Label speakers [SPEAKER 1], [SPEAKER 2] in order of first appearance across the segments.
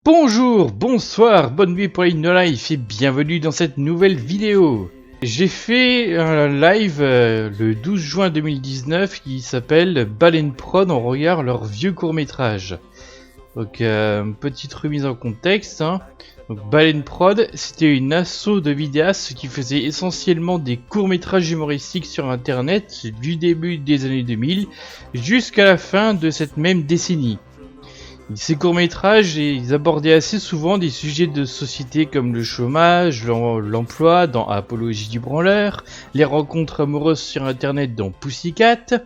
[SPEAKER 1] Bonjour, bonsoir, bonne nuit pour In No Life et bienvenue dans cette nouvelle vidéo. J'ai fait un live le 12 juin 2019 qui s'appelle Baleine Prod, on regarde leur vieux court-métrage. Donc petite remise en contexte. Donc Baleine Prod, c'était une asso de vidéastes qui faisait essentiellement des courts-métrages humoristiques sur internet du début des années 2000 jusqu'à la fin de cette même décennie. Ces courts-métrages, ils abordaient assez souvent des sujets de société comme le chômage, l'emploi dans Apologie du branleur, les rencontres amoureuses sur internet dans Pussycat,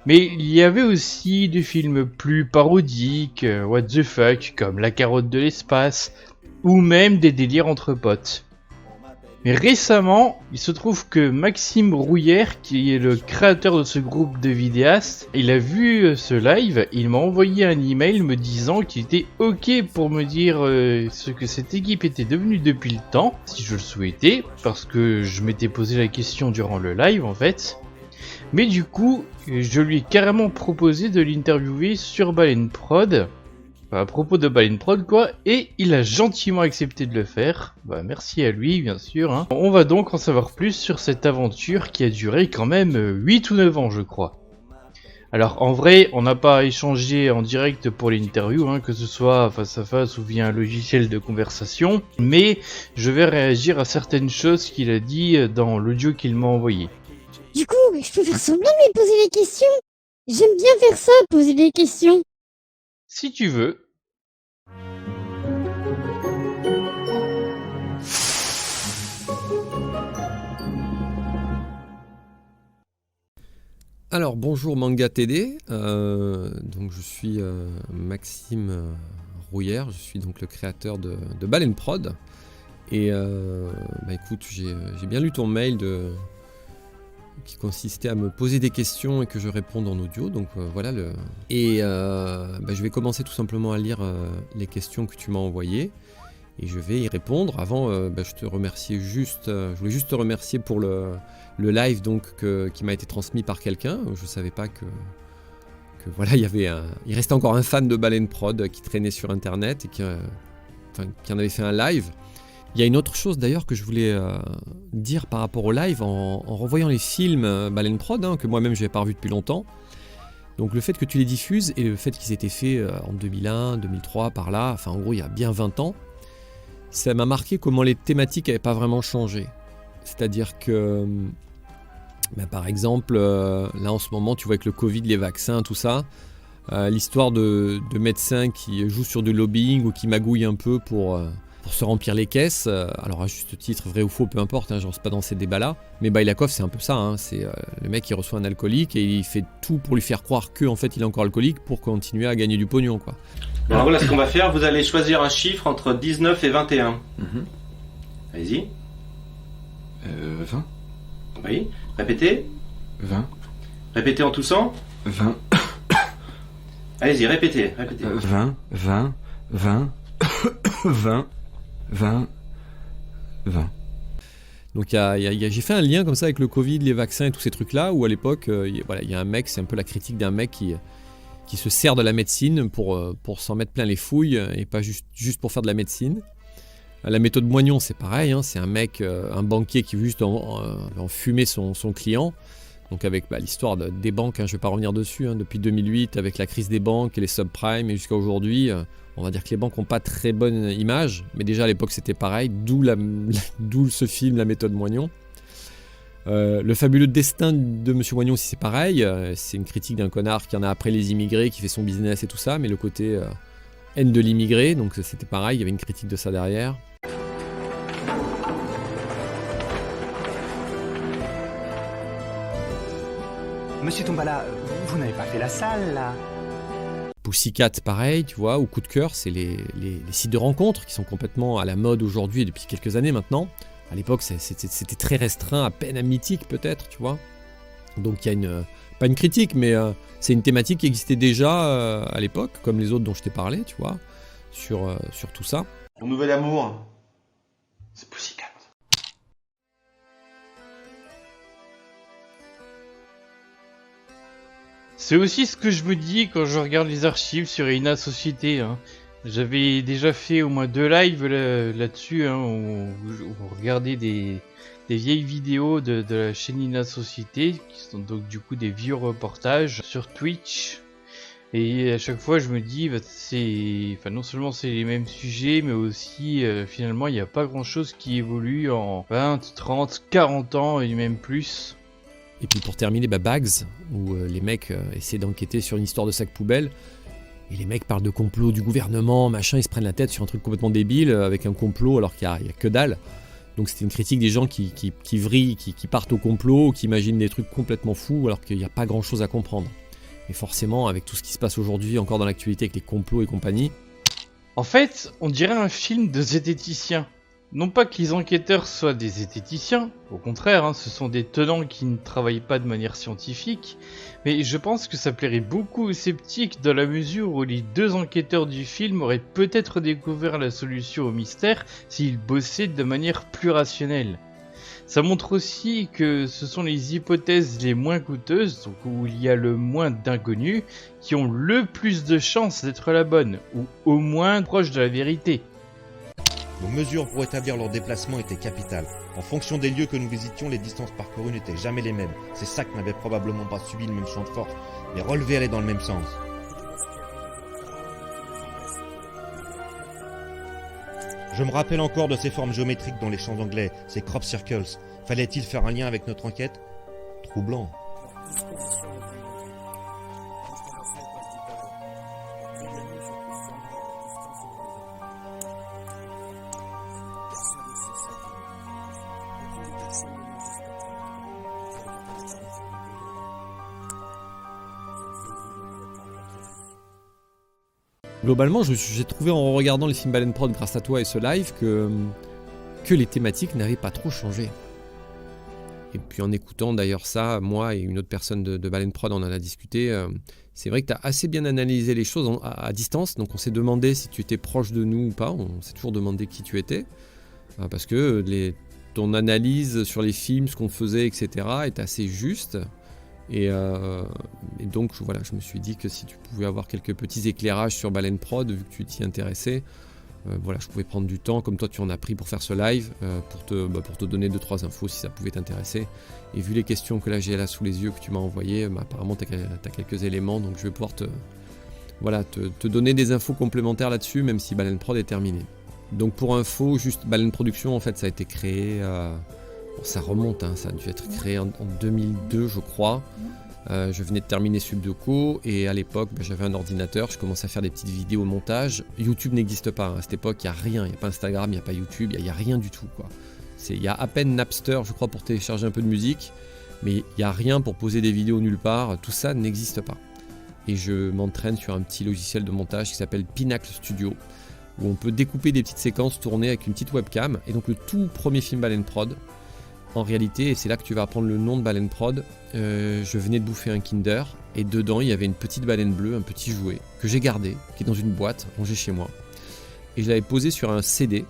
[SPEAKER 1] mais il y avait aussi des films plus parodiques, what the fuck, comme La carotte de l'espace, ou même des délires entre potes. Mais récemment, il se trouve que Maxime Rouillère, qui est le créateur de ce groupe de vidéastes, il a vu ce live, il m'a envoyé un email me disant qu'il était ok pour me dire ce que cette équipe était devenue depuis le temps, si je le souhaitais, parce que je m'étais posé la question durant le live en fait. Mais du coup, je lui ai carrément proposé de l'interviewer sur Baleine Prod, à propos de Baleine Prod quoi, et il a gentiment accepté de le faire. Bah merci à lui bien sûr. On va donc en savoir plus sur cette aventure qui a duré quand même 8 ou 9 ans je crois. Alors en vrai on n'a pas échangé en direct pour l'interview, que ce soit face à face ou via un logiciel de conversation, mais je vais réagir à certaines choses qu'il a dit dans l'audio qu'il m'a envoyé.
[SPEAKER 2] Du coup, je peux faire semblant de lui poser des questions. J'aime bien faire ça, poser des questions.
[SPEAKER 1] Si tu veux.
[SPEAKER 3] Alors bonjour Manga TD, donc je suis Maxime Rouillère, je suis donc le créateur de Baleine Prod et écoute, j'ai bien lu ton mail qui consistait à me poser des questions et que je réponde en audio, donc voilà je vais commencer tout simplement à lire les questions que tu m'as envoyées et je vais y répondre. Avant, je voulais juste te remercier pour le live donc qui m'a été transmis par quelqu'un. Je savais pas que voilà, il restait encore un fan de Baleine Prod qui traînait sur internet et qui en avait fait un live. Il y a une autre chose d'ailleurs que je voulais dire par rapport au live en revoyant les films Baleine Prod que moi-même je n'avais pas revu depuis longtemps. Donc le fait que tu les diffuses et le fait qu'ils étaient faits en 2001, 2003 par là, enfin en gros il y a bien 20 ans, ça m'a marqué comment les thématiques n'avaient pas vraiment changé. C'est-à-dire que par exemple, là en ce moment, tu vois avec le Covid, les vaccins, tout ça, l'histoire de médecins qui jouent sur du lobbying ou qui magouillent un peu pour se remplir les caisses, alors à juste titre, vrai ou faux, peu importe, je ne rentre pas dans ces débats-là, mais Bailakov c'est un peu ça, c'est le mec qui reçoit un alcoolique et il fait tout pour lui faire croire qu'en fait il est encore alcoolique pour continuer à gagner du pognon, quoi.
[SPEAKER 4] Alors voilà ce qu'on va faire, vous allez choisir un chiffre entre 19 et 21. Allez-y.
[SPEAKER 5] 20.
[SPEAKER 4] Oui. Répétez.
[SPEAKER 5] 20.
[SPEAKER 4] Répétez en toussant.
[SPEAKER 5] 20.
[SPEAKER 4] Allez-y, répétez.
[SPEAKER 5] 20. 20. 20. 20. 20. 20.
[SPEAKER 3] Donc j'ai fait un lien comme ça avec le Covid, les vaccins et tous ces trucs-là, où à l'époque, il y a un mec, c'est un peu la critique d'un mec qui se sert de la médecine pour s'en mettre plein les fouilles et pas juste pour faire de la médecine. La méthode Moignon, c'est pareil, c'est un mec, un banquier qui veut juste enfumer son client. Donc avec l'histoire des banques, je ne vais pas revenir dessus, depuis 2008, avec la crise des banques et les subprimes, et jusqu'à aujourd'hui, on va dire que les banques n'ont pas très bonne image, mais déjà à l'époque c'était pareil, d'où ce film, La méthode Moignon. Le fabuleux destin de Monsieur Moignon aussi c'est pareil, c'est une critique d'un connard qui en a après les immigrés, qui fait son business et tout ça, mais le côté haine de l'immigré, donc c'était pareil, il y avait une critique de ça derrière.
[SPEAKER 6] Monsieur Tombala, vous n'avez pas fait la salle, là?
[SPEAKER 3] Pussycat, pareil, tu vois, ou Coup de cœur, c'est les sites de rencontres qui sont complètement à la mode aujourd'hui et depuis quelques années maintenant. À l'époque, c'était très restreint, à peine mythique peut-être, tu vois. Donc il y a pas une critique, mais c'est une thématique qui existait déjà à l'époque, comme les autres dont je t'ai parlé, tu vois, sur tout ça.
[SPEAKER 4] Mon nouvel amour, c'est Pussycat.
[SPEAKER 1] C'est aussi ce que je me dis quand je regarde les archives sur Ina Société. J'avais déjà fait au moins 2 lives là-dessus, hein, où on regardait des vieilles vidéos de la chaîne Ina Société, qui sont donc du coup des vieux reportages sur Twitch. Et à chaque fois je me dis, non seulement c'est les mêmes sujets, mais aussi finalement il n'y a pas grand chose qui évolue en 20, 30, 40 ans et même plus.
[SPEAKER 3] Et puis pour terminer, Bags, où les mecs essaient d'enquêter sur une histoire de sac poubelle. Et les mecs parlent de complot du gouvernement, machin, ils se prennent la tête sur un truc complètement débile, avec un complot alors qu'il y a que dalle. Donc c'était une critique des gens qui vrillent, qui partent au complot, qui imaginent des trucs complètement fous alors qu'il n'y a pas grand chose à comprendre. Et forcément, avec tout ce qui se passe aujourd'hui encore dans l'actualité avec les complots et compagnie.
[SPEAKER 1] En fait, on dirait un film de zététiciens. Non pas que les enquêteurs soient des zététiciens, au contraire, hein, ce sont des tenants qui ne travaillent pas de manière scientifique, mais je pense que ça plairait beaucoup aux sceptiques dans la mesure où les 2 enquêteurs du film auraient peut-être découvert la solution au mystère s'ils bossaient de manière plus rationnelle. Ça montre aussi que ce sont les hypothèses les moins coûteuses, donc où il y a le moins d'inconnus, qui ont le plus de chances d'être la bonne, ou au moins proche de la vérité.
[SPEAKER 7] Nos mesures pour établir leur déplacement étaient capitales. En fonction des lieux que nous visitions, les distances parcourues n'étaient jamais les mêmes. Ces sacs n'avaient probablement pas subi le même champ de force, mais relevés allaient dans le même sens. Je me rappelle encore de ces formes géométriques dans les champs anglais, ces crop circles. Fallait-il faire un lien avec notre enquête? Troublant.
[SPEAKER 3] Globalement, j'ai trouvé en regardant les films Baleine Prod grâce à toi et ce live que les thématiques n'avaient pas trop changé. Et puis en écoutant d'ailleurs ça, moi et une autre personne de Baleine Prod, on en a discuté. C'est vrai que tu as assez bien analysé les choses à distance. Donc on s'est demandé si tu étais proche de nous ou pas. On s'est toujours demandé qui tu étais. Parce que ton analyse sur les films, ce qu'on faisait, etc. est assez juste. Et donc voilà, je me suis dit que si tu pouvais avoir quelques petits éclairages sur Baleine Prod, vu que tu t'y intéressais, voilà, je pouvais prendre du temps, comme toi tu en as pris pour faire ce live, pour te donner 2-3 infos si ça pouvait t'intéresser. Et vu les questions que là j'ai là sous les yeux que tu m'as envoyées, apparemment tu as quelques éléments, donc je vais pouvoir te donner des infos complémentaires là-dessus, même si Baleine Prod est terminé. Donc pour info, juste Baleine Production, en fait ça a été créé... ça remonte, hein, ça a dû être créé en 2002 je crois. Je venais de terminer Subdeco et à l'époque j'avais un ordinateur, je commençais à faire des petites vidéos montage. YouTube n'existe pas, hein. À cette époque il n'y a rien, il n'y a pas Instagram, il n'y a pas YouTube, il n'y a rien du tout, quoi. Il y a à peine Napster je crois pour télécharger un peu de musique, mais il n'y a rien pour poser des vidéos nulle part, tout ça n'existe pas. Et je m'entraîne sur un petit logiciel de montage qui s'appelle Pinacle Studio, où on peut découper des petites séquences tournées avec une petite webcam. Et donc le tout premier film Baleine Prod, en réalité, et c'est là que tu vas apprendre le nom de Baleine Prod, je venais de bouffer un Kinder, et dedans il y avait une petite baleine bleue, un petit jouet, que j'ai gardé, qui est dans une boîte, rangée chez moi. Et je l'avais posé sur un CD,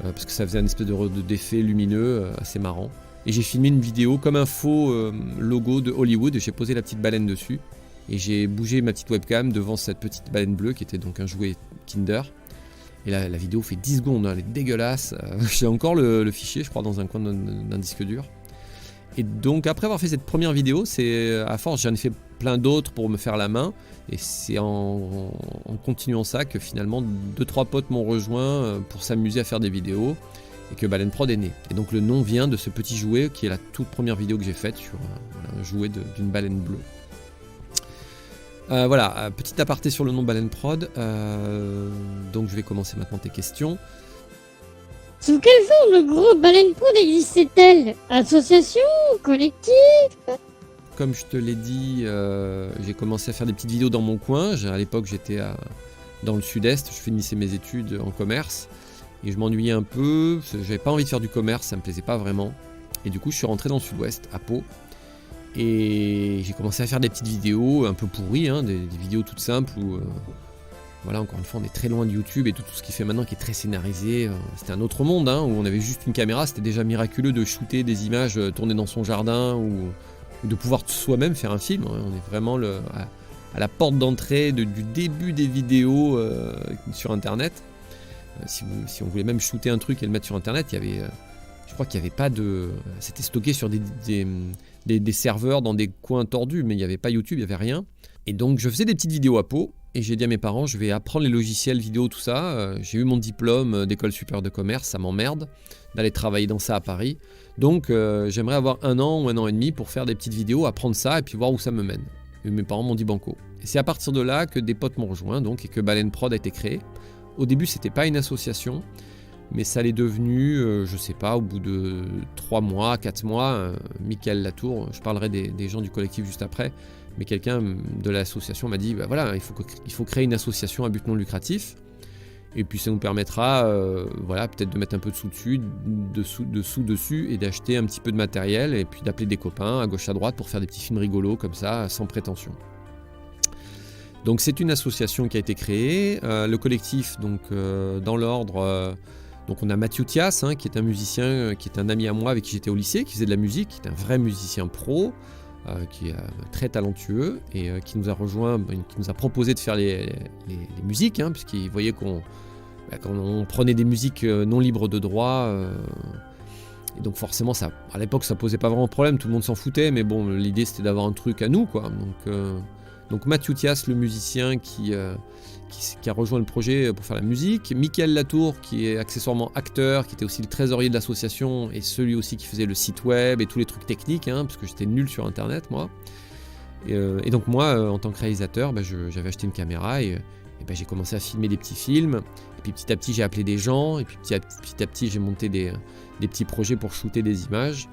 [SPEAKER 3] parce que ça faisait un espèce d'effet lumineux, assez marrant. Et j'ai filmé une vidéo comme un faux logo de Hollywood, et j'ai posé la petite baleine dessus. Et j'ai bougé ma petite webcam devant cette petite baleine bleue, qui était donc un jouet Kinder. Et la vidéo fait 10 secondes, hein, elle est dégueulasse. J'ai encore le fichier, je crois, dans un coin d'un disque dur. Et donc, après avoir fait cette première vidéo, c'est à force, j'en ai fait plein d'autres pour me faire la main. Et c'est en continuant ça que finalement, 2-3 potes m'ont rejoint pour s'amuser à faire des vidéos. Et que Baleine Prod est né. Et donc, le nom vient de ce petit jouet qui est la toute première vidéo que j'ai faite sur un jouet d'une baleine bleue. Voilà, petit aparté sur le nom Baleine Prod. Donc je vais commencer maintenant tes questions.
[SPEAKER 2] Sous quelle forme le groupe Baleine Prod existait-elle? Association? Collectif?
[SPEAKER 3] Comme je te l'ai dit, j'ai commencé à faire des petites vidéos dans mon coin. À l'époque j'étais dans le sud-est, je finissais mes études en commerce. Et je m'ennuyais un peu, j'avais pas envie de faire du commerce, ça me plaisait pas vraiment. Et du coup je suis rentré dans le sud-ouest, à Pau. Et j'ai commencé à faire des petites vidéos un peu pourries, hein, des vidéos toutes simples où, voilà, encore une fois, on est très loin de YouTube et tout ce qu'il fait maintenant qui est très scénarisé. C'était un autre monde, hein, où on avait juste une caméra, c'était déjà miraculeux de shooter des images tournées dans son jardin ou de pouvoir soi-même faire un film. Hein. On est vraiment à la porte d'entrée du début des vidéos sur internet. Si on voulait même shooter un truc et le mettre sur internet, il y avait, je crois qu'il n'y avait pas de... C'était stocké sur des serveurs dans des coins tordus, mais il n'y avait pas YouTube, il n'y avait rien. Et donc je faisais des petites vidéos à Pau, et j'ai dit à mes parents, je vais apprendre les logiciels vidéo, tout ça. J'ai eu mon diplôme d'école supérieure de commerce, ça m'emmerde d'aller travailler dans ça à Paris. Donc j'aimerais avoir 1 an ou 1 an et demi pour faire des petites vidéos, apprendre ça et puis voir où ça me mène. Et mes parents m'ont dit banco. Et c'est à partir de là que des potes m'ont rejoint donc, et que Baleine Prod a été créé. Au début, c'était pas une association, mais ça l'est devenu, je sais pas, au bout de 3 mois, 4 mois, Michael Latour, je parlerai des gens du collectif juste après, mais quelqu'un de l'association m'a dit, bah voilà, il faut créer une association à but non lucratif, et puis ça nous permettra, voilà, peut-être de mettre un peu de sous dessus, et d'acheter un petit peu de matériel, et puis d'appeler des copains à gauche à droite pour faire des petits films rigolos comme ça, sans prétention. Donc c'est une association qui a été créée, le collectif, donc dans l'ordre, donc on a Mathieu Thias, qui est un musicien, qui est un ami à moi avec qui j'étais au lycée, qui faisait de la musique, qui est un vrai musicien pro, qui est très talentueux et qui nous a rejoint, qui nous a proposé de faire les musiques, puisqu'il voyait qu'on prenait des musiques non libres de droit, et donc forcément ça, à l'époque ça posait pas vraiment de problème, tout le monde s'en foutait, mais bon, l'idée c'était d'avoir un truc à nous, quoi. Donc Mathieu Thias, le musicien qui a rejoint le projet pour faire la musique, Michael Latour qui est accessoirement acteur, qui était aussi le trésorier de l'association et celui aussi qui faisait le site web et tous les trucs techniques, parce que j'étais nul sur internet moi. Et donc moi en tant que réalisateur, j'avais acheté une caméra et j'ai commencé à filmer des petits films, et puis petit à petit j'ai appelé des gens, et puis petit à petit j'ai monté des petits projets pour shooter des images.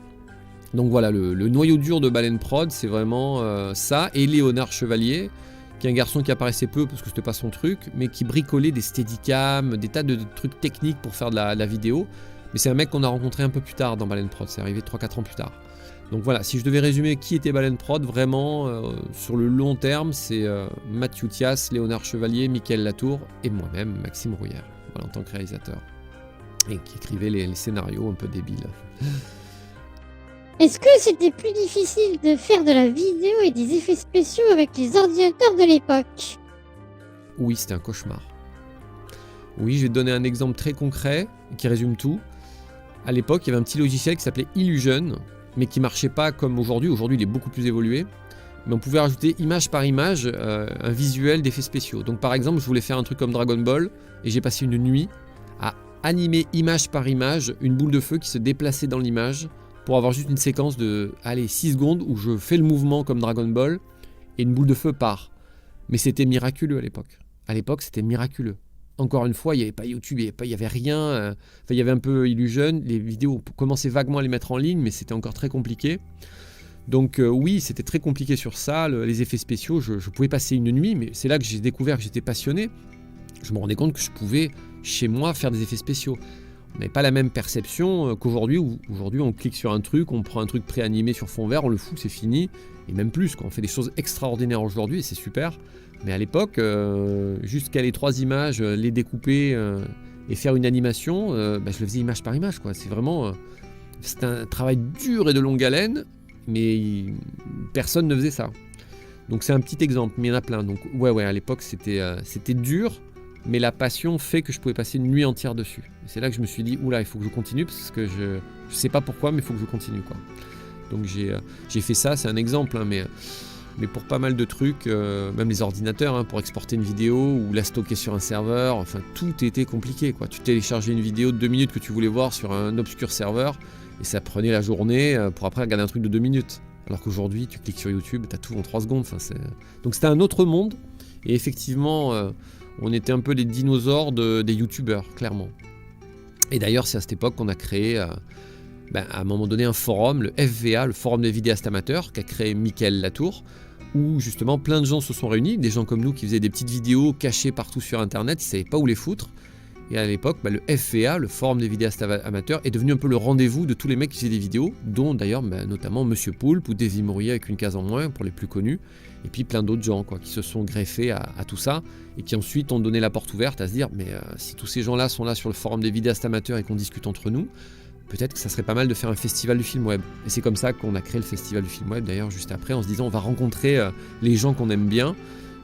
[SPEAKER 3] Donc voilà, le noyau dur de Baleine Prod, c'est vraiment ça, et Léonard Chevalier, qui est un garçon qui apparaissait peu parce que c'était pas son truc, mais qui bricolait des steadicams, des tas de trucs techniques pour faire de la vidéo. Mais c'est un mec qu'on a rencontré un peu plus tard dans Baleine Prod, c'est arrivé 3-4 ans plus tard. Donc voilà, si je devais résumer qui était Baleine Prod, vraiment, sur le long terme, c'est Mathieu Thias, Léonard Chevalier, Michael Latour et moi-même, Maxime Rouillère, voilà, en tant que réalisateur. Et qui écrivait les scénarios un peu débiles.
[SPEAKER 2] Est-ce que c'était plus difficile de faire de la vidéo et des effets spéciaux avec les ordinateurs de l'époque?
[SPEAKER 3] Oui, c'était un cauchemar. Oui, je vais te donner un exemple très concret qui résume tout. À l'époque, il y avait un petit logiciel qui s'appelait Illusion, mais qui marchait pas comme aujourd'hui. Aujourd'hui, il est beaucoup plus évolué. Mais on pouvait rajouter image par image un visuel d'effets spéciaux. Donc par exemple, je voulais faire un truc comme Dragon Ball, et j'ai passé une nuit à animer image par image une boule de feu qui se déplaçait dans l'image, pour avoir juste une séquence de 6 secondes où je fais le mouvement comme Dragon Ball et une boule de feu part. Mais c'était miraculeux à l'époque. À l'époque, c'était miraculeux. Encore une fois, il n'y avait pas YouTube, il n'y avait rien. Il y avait un peu Illusion. Les vidéos, on commençait vaguement à les mettre en ligne, mais c'était encore très compliqué. Donc oui, c'était très compliqué sur ça. Les effets spéciaux, je pouvais passer une nuit, mais c'est là que j'ai découvert que j'étais passionné. Je me rendais compte que je pouvais, chez moi, faire des effets spéciaux. On n'avait pas la même perception qu'aujourd'hui, où aujourd'hui on clique sur un truc, on prend un truc pré-animé sur fond vert, on le fout, c'est fini, et même plus, on fait des choses extraordinaires aujourd'hui, et c'est super, mais à l'époque, juste caler 3 images, les découper et faire une animation, je le faisais image par image, quoi. C'est vraiment, c'est un travail dur et de longue haleine, mais personne ne faisait ça. Donc c'est un petit exemple, mais il y en a plein. Donc ouais, à l'époque c'était dur, mais la passion fait que je pouvais passer une nuit entière dessus. Et c'est là que je me suis dit, oula, il faut que je continue, parce que je sais pas pourquoi, mais il faut que je continue, quoi. Donc j'ai fait ça, c'est un exemple, mais pour pas mal de trucs, même les ordinateurs, pour exporter une vidéo ou la stocker sur un serveur, enfin tout était compliqué, quoi. Tu téléchargeais une vidéo de 2 minutes que tu voulais voir sur un obscur serveur, et ça prenait la journée pour après regarder un truc de 2 minutes. Alors qu'aujourd'hui, tu cliques sur YouTube, tu as tout en 3 secondes. Donc c'était un autre monde, et effectivement... on était un peu les dinosaures des youtubeurs, clairement. Et d'ailleurs, c'est à cette époque qu'on a créé, à un moment donné, un forum, le FVA, le Forum des vidéastes amateurs, qu'a créé Michael Latour, où justement plein de gens se sont réunis, des gens comme nous qui faisaient des petites vidéos cachées partout sur Internet, ils ne savaient pas où les foutre. Et à l'époque, le FVA, le Forum des vidéastes amateurs, est devenu un peu le rendez-vous de tous les mecs qui faisaient des vidéos, dont d'ailleurs notamment Monsieur Poulpe ou Davy Mourier avec une case en moins pour les plus connus, et puis plein d'autres gens, quoi, qui se sont greffés à tout ça, et qui ensuite ont donné la porte ouverte à se dire, mais si tous ces gens-là sont là sur le Forum des vidéastes amateurs et qu'on discute entre nous, peut-être que ça serait pas mal de faire un festival du film web. Et c'est comme ça qu'on a créé le festival du film web, d'ailleurs juste après, en se disant on va rencontrer les gens qu'on aime bien,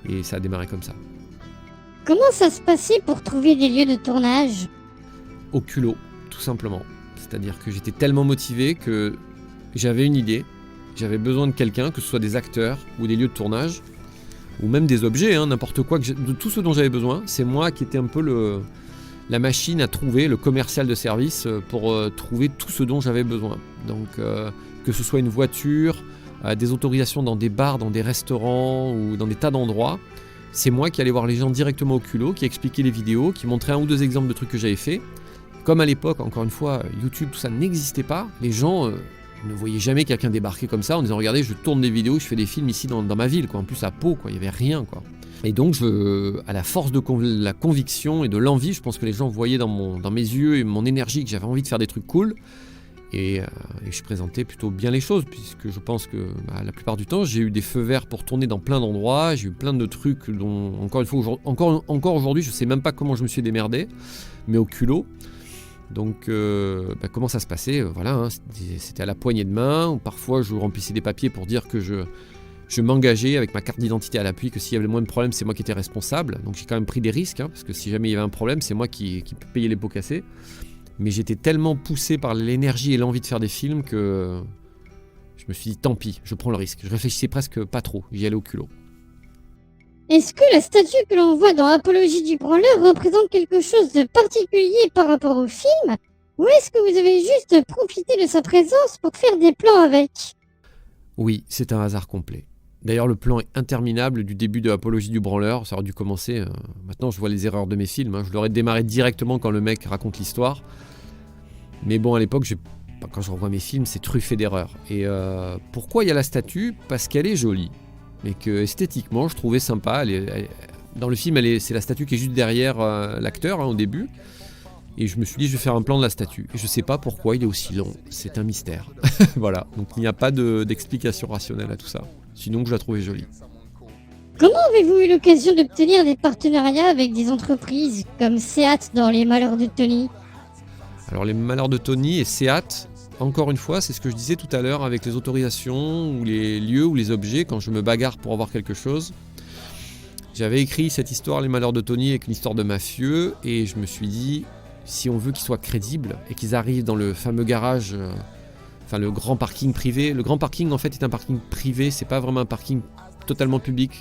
[SPEAKER 3] Et ça a démarré comme ça.
[SPEAKER 2] Comment ça se passait pour trouver des lieux de tournage?
[SPEAKER 3] Au culot, tout simplement. C'est-à-dire que j'étais tellement motivé que j'avais une idée, j'avais besoin de quelqu'un, que ce soit des acteurs ou des lieux de tournage, ou même des objets, n'importe quoi, de tout ce dont j'avais besoin. C'est moi qui étais un peu la machine à trouver, le commercial de service pour trouver tout ce dont j'avais besoin. Donc que ce soit une voiture, des autorisations dans des bars, dans des restaurants ou dans des tas d'endroits, c'est moi qui allais voir les gens directement au culot, qui expliquais les vidéos, qui montrait 1 ou 2 exemples de trucs que j'avais fait. Comme à l'époque, encore une fois, YouTube, tout ça n'existait pas, les gens ne voyaient jamais quelqu'un débarquer comme ça en disant « Regardez, je tourne des vidéos, je fais des films ici dans ma ville, quoi. En plus à Pau, quoi. Il n'y avait rien, quoi. » Et donc, à la force de la conviction et de l'envie, je pense que les gens voyaient dans mes yeux et mon énergie que j'avais envie de faire des trucs cool. Et je présentais plutôt bien les choses, puisque je pense que la plupart du temps, j'ai eu des feux verts pour tourner dans plein d'endroits, j'ai eu plein de trucs dont, encore une fois, encore aujourd'hui, je ne sais même pas comment je me suis démerdé, mais au culot. Donc, comment ça se passait? Voilà, c'était à la poignée de main, ou parfois je remplissais des papiers pour dire que je m'engageais avec ma carte d'identité à l'appui, que s'il y avait le moins de problèmes, c'est moi qui étais responsable. Donc j'ai quand même pris des risques, parce que si jamais il y avait un problème, c'est moi qui payais les pots cassés. Mais j'étais tellement poussé par l'énergie et l'envie de faire des films que je me suis dit tant pis, je prends le risque. Je réfléchissais presque pas trop, j'y allais au culot.
[SPEAKER 2] Est-ce que la statue que l'on voit dans Apologie du branleur représente quelque chose de particulier par rapport au film? Ou est-ce que vous avez juste profité de sa présence pour faire des plans avec?
[SPEAKER 3] Oui, c'est un hasard complet. D'ailleurs, le plan est interminable du début de Apologie du branleur, ça aurait dû commencer. Maintenant, je vois les erreurs de mes films, je l'aurais démarré directement quand le mec raconte l'histoire. Mais bon, à l'époque, quand je revois mes films, c'est truffé d'erreurs. Et pourquoi il y a la statue? Parce qu'elle est jolie. Mais que esthétiquement, je trouvais sympa. Dans le film, c'est la statue qui est juste derrière l'acteur, au début. Et je me suis dit, je vais faire un plan de la statue. Et je sais pas pourquoi il est aussi long. C'est un mystère. Voilà. Donc il n'y a pas d'explication rationnelle à tout ça. Sinon, je la trouvais jolie.
[SPEAKER 2] Comment avez-vous eu l'occasion d'obtenir des partenariats avec des entreprises comme Seat dans Les Malheurs de Tony?
[SPEAKER 3] Alors, Les Malheurs de Tony et Seat, encore une fois, c'est ce que je disais tout à l'heure avec les autorisations ou les lieux ou les objets, quand je me bagarre pour avoir quelque chose. J'avais écrit cette histoire, Les Malheurs de Tony, avec une histoire de mafieux, et je me suis dit, si on veut qu'ils soient crédibles et qu'ils arrivent dans le fameux garage, le grand parking privé. Le grand parking, en fait, est un parking privé, c'est pas vraiment un parking totalement public.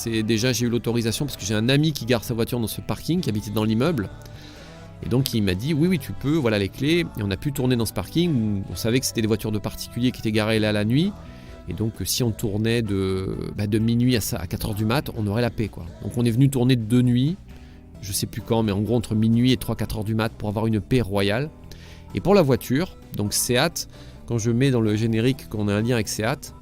[SPEAKER 3] Déjà, j'ai eu l'autorisation parce que j'ai un ami qui gare sa voiture dans ce parking, qui habitait dans l'immeuble. Et donc, il m'a dit, oui, tu peux, voilà les clés. Et on a pu tourner dans ce parking où on savait que c'était des voitures de particuliers qui étaient garées là la nuit. Et donc, si on tournait de minuit à 4h du mat, on aurait la paix, quoi. Donc, on est venu tourner de nuit, je sais plus quand, mais en gros, entre minuit et 3-4h du mat pour avoir une paix royale. Et pour la voiture, donc Seat, quand je mets dans le générique qu'on a un lien avec Seat,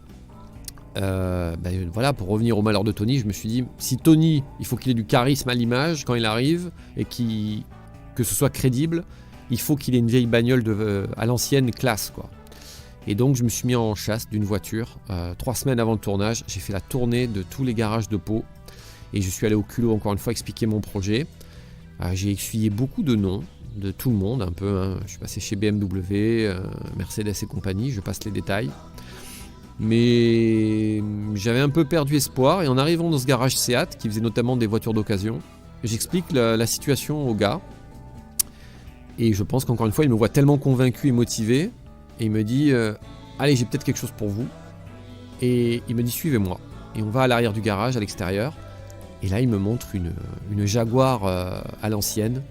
[SPEAKER 3] voilà, pour revenir au Malheur de Tony, je me suis dit, si Tony, il faut qu'il ait du charisme à l'image quand il arrive et que ce soit crédible, il faut qu'il ait une vieille bagnole à l'ancienne classe, quoi. Et donc je me suis mis en chasse d'une voiture. 3 semaines avant le tournage, j'ai fait la tournée de tous les garages de Pau et je suis allé au culot encore une fois expliquer mon projet. J'ai essuyé beaucoup de noms de tout le monde un peu, Je suis passé chez BMW, Mercedes et compagnie, je passe les détails. Mais j'avais un peu perdu espoir et en arrivant dans ce garage Seat qui faisait notamment des voitures d'occasion, j'explique la situation au gars et je pense qu'encore une fois il me voit tellement convaincu et motivé et il me dit allez, j'ai peut-être quelque chose pour vous, et il me dit suivez-moi, et on va à l'arrière du garage à l'extérieur et là il me montre une Jaguar à l'ancienne,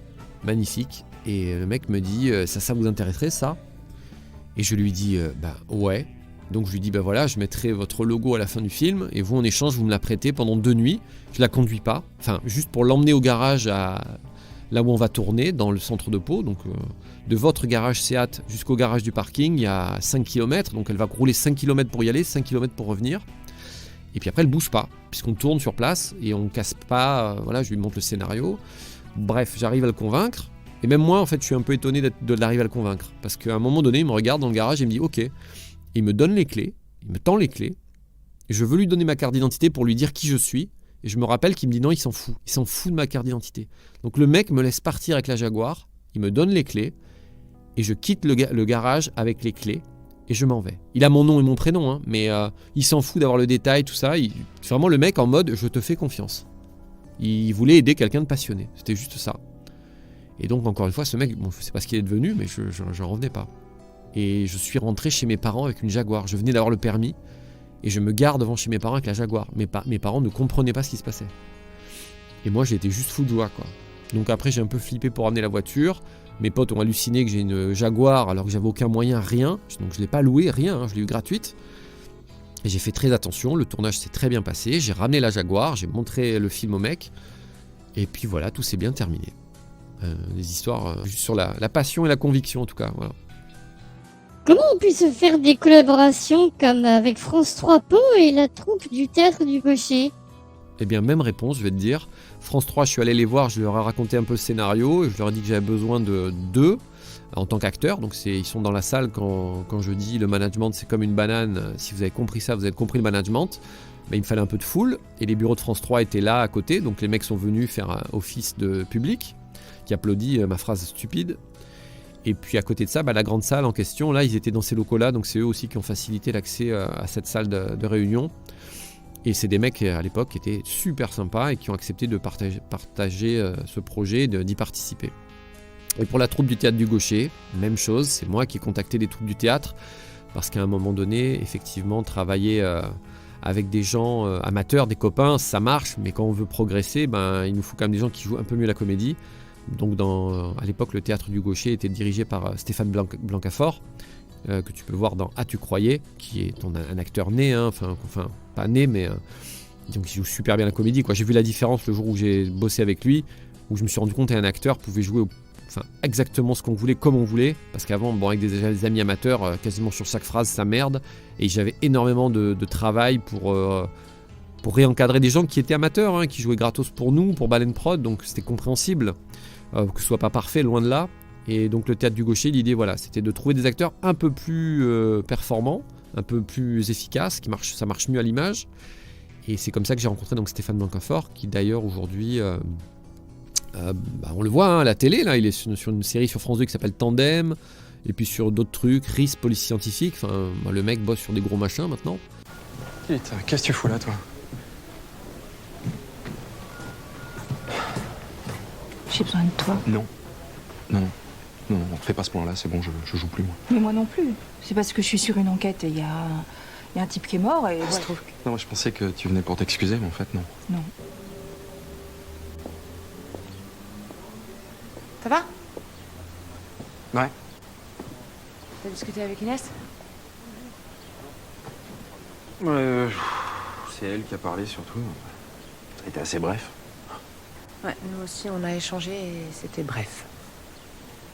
[SPEAKER 3] magnifique, et le mec me dit ça vous intéresserait ça? Et je lui dis ouais. Donc je lui dis voilà, je mettrai votre logo à la fin du film et vous en échange vous me la prêtez pendant 2 nuits. Je la conduis pas, juste pour l'emmener au garage là où on va tourner dans le centre de Pau. Donc de votre garage Seat jusqu'au garage du parking, il y a 5 km, donc elle va rouler 5 km pour y aller, 5 km pour revenir. Et puis après elle bouge pas puisqu'on tourne sur place et on casse pas, voilà, je lui montre le scénario. Bref, j'arrive à le convaincre. Et même moi, en fait, je suis un peu étonné d'arriver à le convaincre. Parce qu'à un moment donné, il me regarde dans le garage et il me dit « Ok ». Il me donne les clés, il me tend les clés. Et je veux lui donner ma carte d'identité pour lui dire qui je suis. Et je me rappelle qu'il me dit non, il s'en fout. Il s'en fout de ma carte d'identité. Donc le mec me laisse partir avec la Jaguar. Il me donne les clés. Et je quitte le garage avec les clés. et je m'en vais. Il a mon nom et mon prénom, hein, mais il s'en fout d'avoir le détail, tout ça. C'est vraiment le mec en mode je te fais confiance. Il voulait aider quelqu'un de passionné, c'était juste ça. Et donc encore une fois, ce mec, bon, je sais pas ce qu'il est devenu, mais j'en revenais pas. Et je suis rentré chez mes parents avec une Jaguar. Je venais d'avoir le permis et je me gare devant chez mes parents avec la Jaguar. Mes parents ne comprenaient pas ce qui se passait. Et moi j'étais juste fou de joie, quoi. Donc après j'ai un peu flippé pour amener la voiture. Mes potes ont halluciné que j'ai une Jaguar alors que j'avais aucun moyen, rien. Donc je l'ai pas loué, rien, hein, je l'ai eu gratuite. Et j'ai fait très attention, le tournage s'est très bien passé. J'ai ramené la Jaguar, j'ai montré le film au mec. Et puis voilà, tout s'est bien terminé. Des histoires juste sur la passion et la conviction en tout cas, voilà.
[SPEAKER 2] Comment on peut se faire des collaborations comme avec France 3 Pau et la troupe du Théâtre du Gaucher?
[SPEAKER 3] Eh bien, même réponse, je vais te dire. France 3, je suis allé les voir, je leur ai raconté un peu le scénario, et je leur ai dit que j'avais besoin d'eux en tant qu'acteurs. Donc ils sont dans la salle quand je dis le management c'est comme une banane. Si vous avez compris ça, vous avez compris le management. Mais il me fallait un peu de foule, et les bureaux de France 3 étaient là à côté, donc les mecs sont venus faire un office de public, qui applaudit ma phrase stupide. Et puis à côté de ça, la grande salle en question, là ils étaient dans ces locaux-là, donc c'est eux aussi qui ont facilité l'accès à cette salle de réunion. Et c'est des mecs à l'époque qui étaient super sympas et qui ont accepté de partager ce projet, d'y participer. Et pour la troupe du Théâtre du Gaucher, même chose, c'est moi qui ai contacté les troupes du théâtre, parce qu'à un moment donné, effectivement, travailler avec des gens amateurs, des copains, ça marche, mais quand on veut progresser, il nous faut quand même des gens qui jouent un peu mieux la comédie. Donc à l'époque, le Théâtre du Gaucher était dirigé par Stéphane Blancafort, que tu peux voir dans Ah tu croyais, qui est un acteur né, hein, enfin pas né, mais donc il joue super bien la comédie, quoi. J'ai vu la différence le jour où j'ai bossé avec lui, où je me suis rendu compte qu'un acteur pouvait jouer exactement ce qu'on voulait, comme on voulait, parce qu'avant, avec des amis amateurs, quasiment sur chaque phrase, ça merde, et j'avais énormément de travail pour réencadrer des gens qui étaient amateurs, hein, qui jouaient gratos pour nous, pour Baleine Prod, donc c'était compréhensible que ce soit pas parfait, loin de là. Et donc le Théâtre du Gaucher, l'idée c'était de trouver des acteurs un peu plus performants, un peu plus efficaces, ça marche mieux à l'image. Et c'est comme ça que j'ai rencontré donc Stéphane Blancafort, qui d'ailleurs aujourd'hui, on le voit à la télé, là, il est sur une série sur France 2 qui s'appelle Tandem, et puis sur d'autres trucs, RIS, Police Scientifique, le mec bosse sur des gros machins maintenant.
[SPEAKER 5] Putain, qu'est-ce que tu fous là, toi?
[SPEAKER 8] J'ai besoin de toi.
[SPEAKER 5] Non, fais pas ce point-là, c'est bon, je joue plus, moi.
[SPEAKER 8] Mais moi non plus. C'est parce que je suis sur une enquête et il y a un type qui est mort et il se trouve que...
[SPEAKER 5] Non, moi je pensais que tu venais pour t'excuser, mais en fait, non.
[SPEAKER 8] Non. Ça va?
[SPEAKER 5] Ouais.
[SPEAKER 8] T'as discuté avec Inès?
[SPEAKER 5] C'est elle qui a parlé surtout. Ça a été assez bref.
[SPEAKER 8] Ouais, nous aussi on a échangé et c'était bref.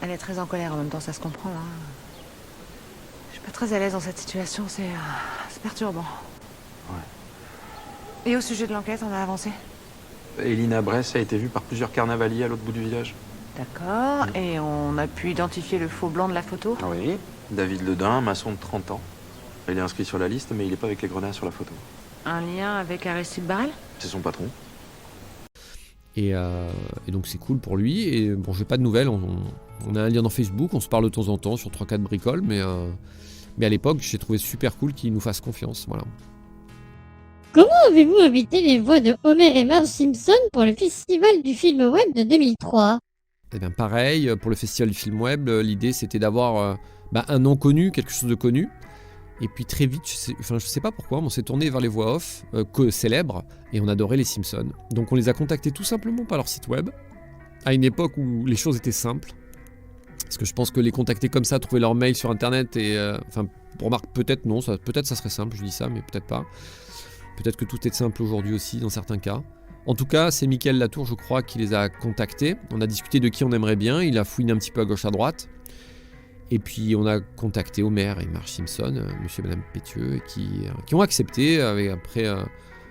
[SPEAKER 8] Elle est très en colère, en même temps ça se comprend. Hein. Je suis pas très à l'aise dans cette situation, c'est perturbant. Ouais. Et au sujet de l'enquête, on a avancé?
[SPEAKER 5] Elina Bress a été vue par plusieurs carnavaliers à l'autre bout du village.
[SPEAKER 8] D'accord, et on a pu identifier le faux blanc de la photo?
[SPEAKER 5] Oui, David Ledin, maçon de 30 ans. Il est inscrit sur la liste, mais il est pas avec les grenades sur la photo.
[SPEAKER 8] Un lien avec Aristide Barrel?
[SPEAKER 5] C'est son patron.
[SPEAKER 3] Et donc c'est cool pour lui. Et bon, j'ai pas de nouvelles. On a un lien dans Facebook, on se parle de temps en temps sur 3-4 bricoles, mais à l'époque, j'ai trouvé super cool qu'il nous fasse confiance. Voilà.
[SPEAKER 2] Comment avez-vous invité les voix de Homer et Marge Simpson pour le festival du film web de 2003?
[SPEAKER 3] Eh bien pareil, pour le festival du film web, l'idée c'était d'avoir un nom connu, quelque chose de connu. Et puis très vite, je sais pas pourquoi, on s'est tourné vers les voix off célèbres et on adorait les Simpsons. Donc on les a contactés tout simplement par leur site web, à une époque où les choses étaient simples. Parce que je pense que les contacter comme ça, trouver leur mail sur internet et... pour Marc, peut-être non, peut-être ça serait simple, je dis ça, mais peut-être pas. Peut-être que tout est simple aujourd'hui aussi, dans certains cas. En tout cas, c'est Mickaël Latour, je crois, qui les a contactés. On a discuté de qui on aimerait bien, il a fouiné un petit peu à gauche à droite. Et puis on a contacté Homer et Marge Simpson, monsieur et madame Pétieux, qui ont accepté, après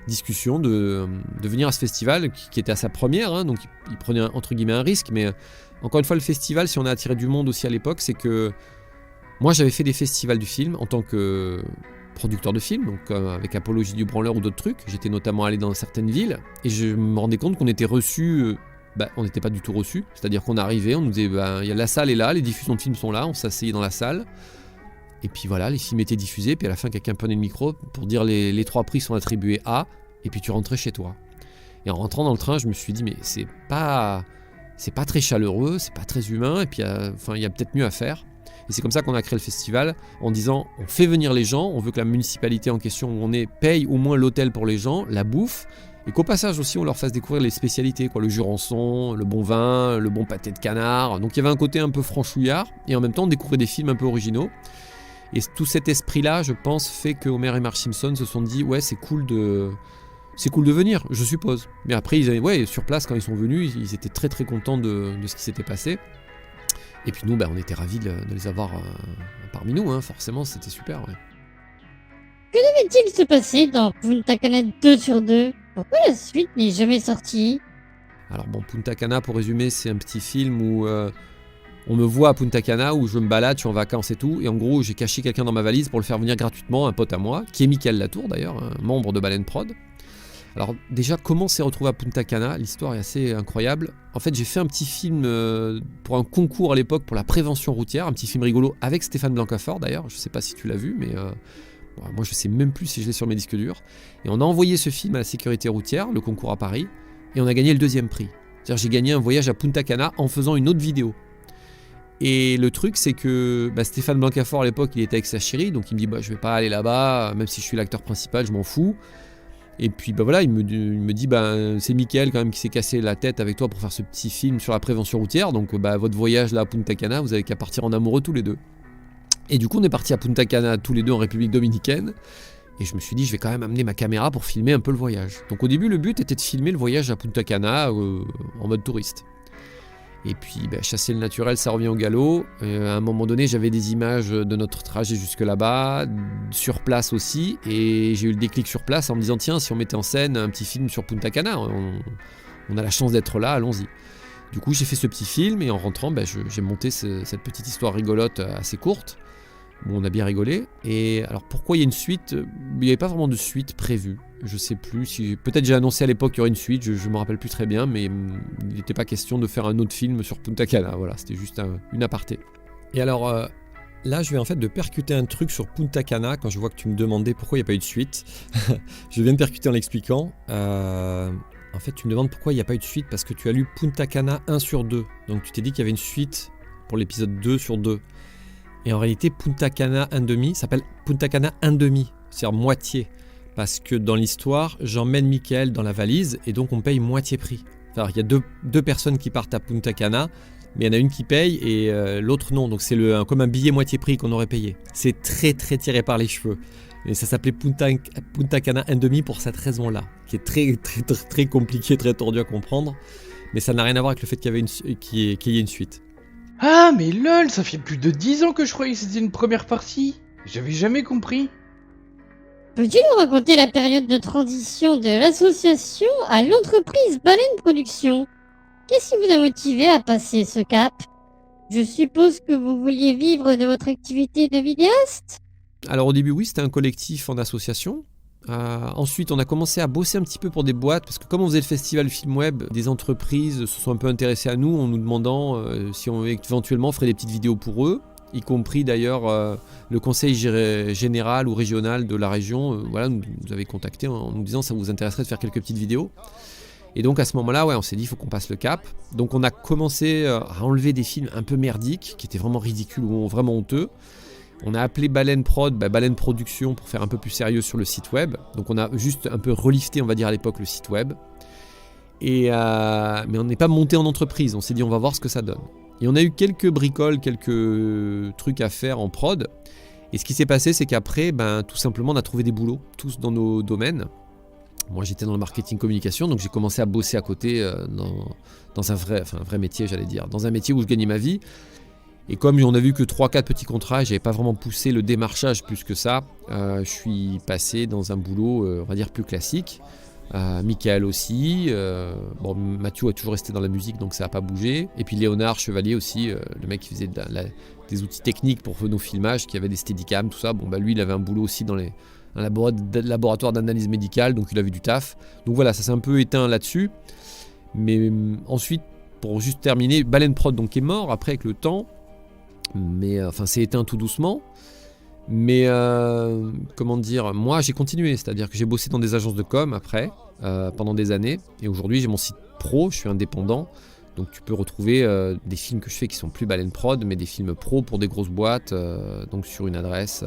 [SPEAKER 3] discussion, de venir à ce festival, qui était à sa première, hein, donc il prenait entre guillemets un risque, mais encore une fois le festival, si on a attiré du monde aussi à l'époque, c'est que moi j'avais fait des festivals du film en tant que producteur de films, donc avec Apologie du branleur ou d'autres trucs, j'étais notamment allé dans certaines villes, et je me rendais compte qu'on était reçus... on n'était pas du tout reçus, c'est-à-dire qu'on arrivait, on nous disait la salle est là, les diffusions de films sont là, on s'asseyait dans la salle Et puis voilà, les films étaient diffusés, puis à la fin, quelqu'un prenait le micro pour dire les 3 prix sont attribués à, et puis tu rentrais chez toi. Et en rentrant dans le train, je me suis dit, mais c'est pas très chaleureux, c'est pas très humain, et puis il y a peut-être mieux à faire. Et c'est comme ça qu'on a créé le festival, en disant, on fait venir les gens, on veut que la municipalité en question où on est paye au moins l'hôtel pour les gens, la bouffe, et qu'au passage aussi, on leur fasse découvrir les spécialités, le jurançon, le bon vin, le bon pâté de canard. Donc il y avait un côté un peu franchouillard, et en même temps, on découvrait des films un peu originaux. Et tout cet esprit-là, je pense, fait que Homer et Marge Simpson se sont dit, ouais, c'est cool de venir, je suppose. Mais après, sur place, quand ils sont venus, ils étaient très très contents de ce qui s'était passé. Et puis nous, on était ravis de les avoir parmi nous, hein. Forcément, c'était super. Ouais.
[SPEAKER 2] Que devait-il se passer dans Punta Cana 2 sur 2 ? Pourquoi la suite n'est jamais sortie ?
[SPEAKER 3] Alors bon, Punta Cana, pour résumer, c'est un petit film où on me voit à Punta Cana, où je me balade, je suis en vacances et tout, et en gros, j'ai caché quelqu'un dans ma valise pour le faire venir gratuitement, un pote à moi, qui est Michael Latour d'ailleurs, un membre de Baleine Prod. Alors déjà, comment s'est retrouvé à Punta Cana ? L'histoire est assez incroyable. En fait, j'ai fait un petit film pour un concours à l'époque pour la prévention routière, un petit film rigolo avec Stéphane Blancafort d'ailleurs, je sais pas si tu l'as vu, mais moi je sais même plus si je l'ai sur mes disques durs. Et on a envoyé ce film à la sécurité routière, le concours à Paris, et on a gagné le 2e prix. C'est-à-dire j'ai gagné un voyage à Punta Cana en faisant une autre vidéo. Et le truc, c'est que Stéphane Blancafort à l'époque, il était avec sa chérie, donc il me dit je vais pas aller là-bas, même si je suis l'acteur principal, je m'en fous. Et puis il me dit c'est Mickaël quand même qui s'est cassé la tête avec toi pour faire ce petit film sur la prévention routière, donc votre voyage là à Punta Cana, vous avez qu'à partir en amoureux tous les deux. Et du coup on est partis à Punta Cana tous les deux en République Dominicaine, et je me suis dit je vais quand même amener ma caméra pour filmer un peu le voyage. Donc au début le but était de filmer le voyage à Punta Cana en mode touriste. Et puis chasser le naturel, ça revient au galop. À un moment donné, j'avais des images de notre trajet jusque là-bas, sur place aussi, et j'ai eu le déclic sur place en me disant tiens, si on mettait en scène un petit film sur Punta Cana, on a la chance d'être là, allons-y. Du coup, j'ai fait ce petit film, et en rentrant, j'ai monté cette petite histoire rigolote assez courte, où on a bien rigolé. Et alors pourquoi il y a une suite ? Il n'y avait pas vraiment de suite prévue. Je sais plus, peut-être j'ai annoncé à l'époque qu'il y aurait une suite, je me rappelle plus très bien, mais il n'était pas question de faire un autre film sur Punta Cana, voilà, c'était juste une aparté. Et alors là, je viens en fait de percuter un truc sur Punta Cana, quand je vois que tu me demandais pourquoi il n'y a pas eu de suite. Je viens de percuter en l'expliquant. En fait, tu me demandes pourquoi il n'y a pas eu de suite, parce que tu as lu Punta Cana 1 sur 2, donc tu t'es dit qu'il y avait une suite pour l'épisode 2 sur 2. Et en réalité, Punta Cana 1,5 s'appelle Punta Cana 1,5, c'est-à-dire moitié. Parce que dans l'histoire, j'emmène Mickaël dans la valise et donc on paye moitié prix. Alors, il y a deux personnes qui partent à Punta Cana, mais il y en a une qui paye et l'autre non. Donc c'est comme un billet moitié prix qu'on aurait payé. C'est très très tiré par les cheveux. Et ça s'appelait Punta Cana 1,5 pour cette raison-là, qui est très, très, très, très compliqué, très tordu à comprendre. Mais ça n'a rien à voir avec le fait qu'il y ait une suite.
[SPEAKER 1] Ah mais lol, ça fait plus de 10 ans que je croyais que c'était une première partie. J'avais jamais compris.
[SPEAKER 2] Peux-tu nous raconter la période de transition de l'association à l'entreprise Baleine Production ? Qu'est-ce qui vous a motivé à passer ce cap ? Je suppose que vous vouliez vivre de votre activité de vidéaste ?
[SPEAKER 3] Alors au début oui, c'était un collectif en association. Ensuite on a commencé à bosser un petit peu pour des boîtes, parce que comme on faisait le festival film web, des entreprises se sont un peu intéressées à nous en nous demandant si on éventuellement ferait des petites vidéos pour eux, y compris d'ailleurs le conseil général ou régional de la région nous avait contacté en nous disant ça vous intéresserait de faire quelques petites vidéos. Et donc à ce moment-là, on s'est dit il faut qu'on passe le cap. Donc on a commencé à enlever des films un peu merdiques, qui étaient vraiment ridicules ou vraiment honteux. On a appelé Baleine Prod, Baleine Production, pour faire un peu plus sérieux sur le site web. Donc on a juste un peu relifté, on va dire à l'époque, le site web. Mais on n'est pas monté en entreprise, on s'est dit on va voir ce que ça donne. Et on a eu quelques bricoles, quelques trucs à faire en prod. Et ce qui s'est passé, c'est qu'après, tout simplement, on a trouvé des boulots, tous dans nos domaines. Moi, j'étais dans le marketing communication, donc j'ai commencé à bosser à côté dans un vrai métier, j'allais dire. Dans un métier où je gagnais ma vie. Et comme on a vu que 3-4 petits contrats, j'avais pas vraiment poussé le démarchage plus que ça, je suis passé dans un boulot, on va dire, plus classique. Mickaël aussi, Mathieu a toujours resté dans la musique, donc ça n'a pas bougé. Et puis Léonard Chevalier aussi, le mec qui faisait des outils techniques pour nos filmages, qui avait des steadicams, tout ça. Lui, il avait un boulot aussi dans un laboratoire d'analyse médicale, donc il avait du taf. Donc voilà, ça s'est un peu éteint là-dessus. Mais ensuite, pour juste terminer, Baleine Prod donc est mort après avec le temps. Mais c'est éteint tout doucement. Mais comment dire, moi j'ai continué, c'est-à-dire que j'ai bossé dans des agences de com après, pendant des années, et aujourd'hui j'ai mon site pro, je suis indépendant, donc tu peux retrouver des films que je fais qui sont plus Baleine Prod, mais des films pro pour des grosses boîtes, donc sur une adresse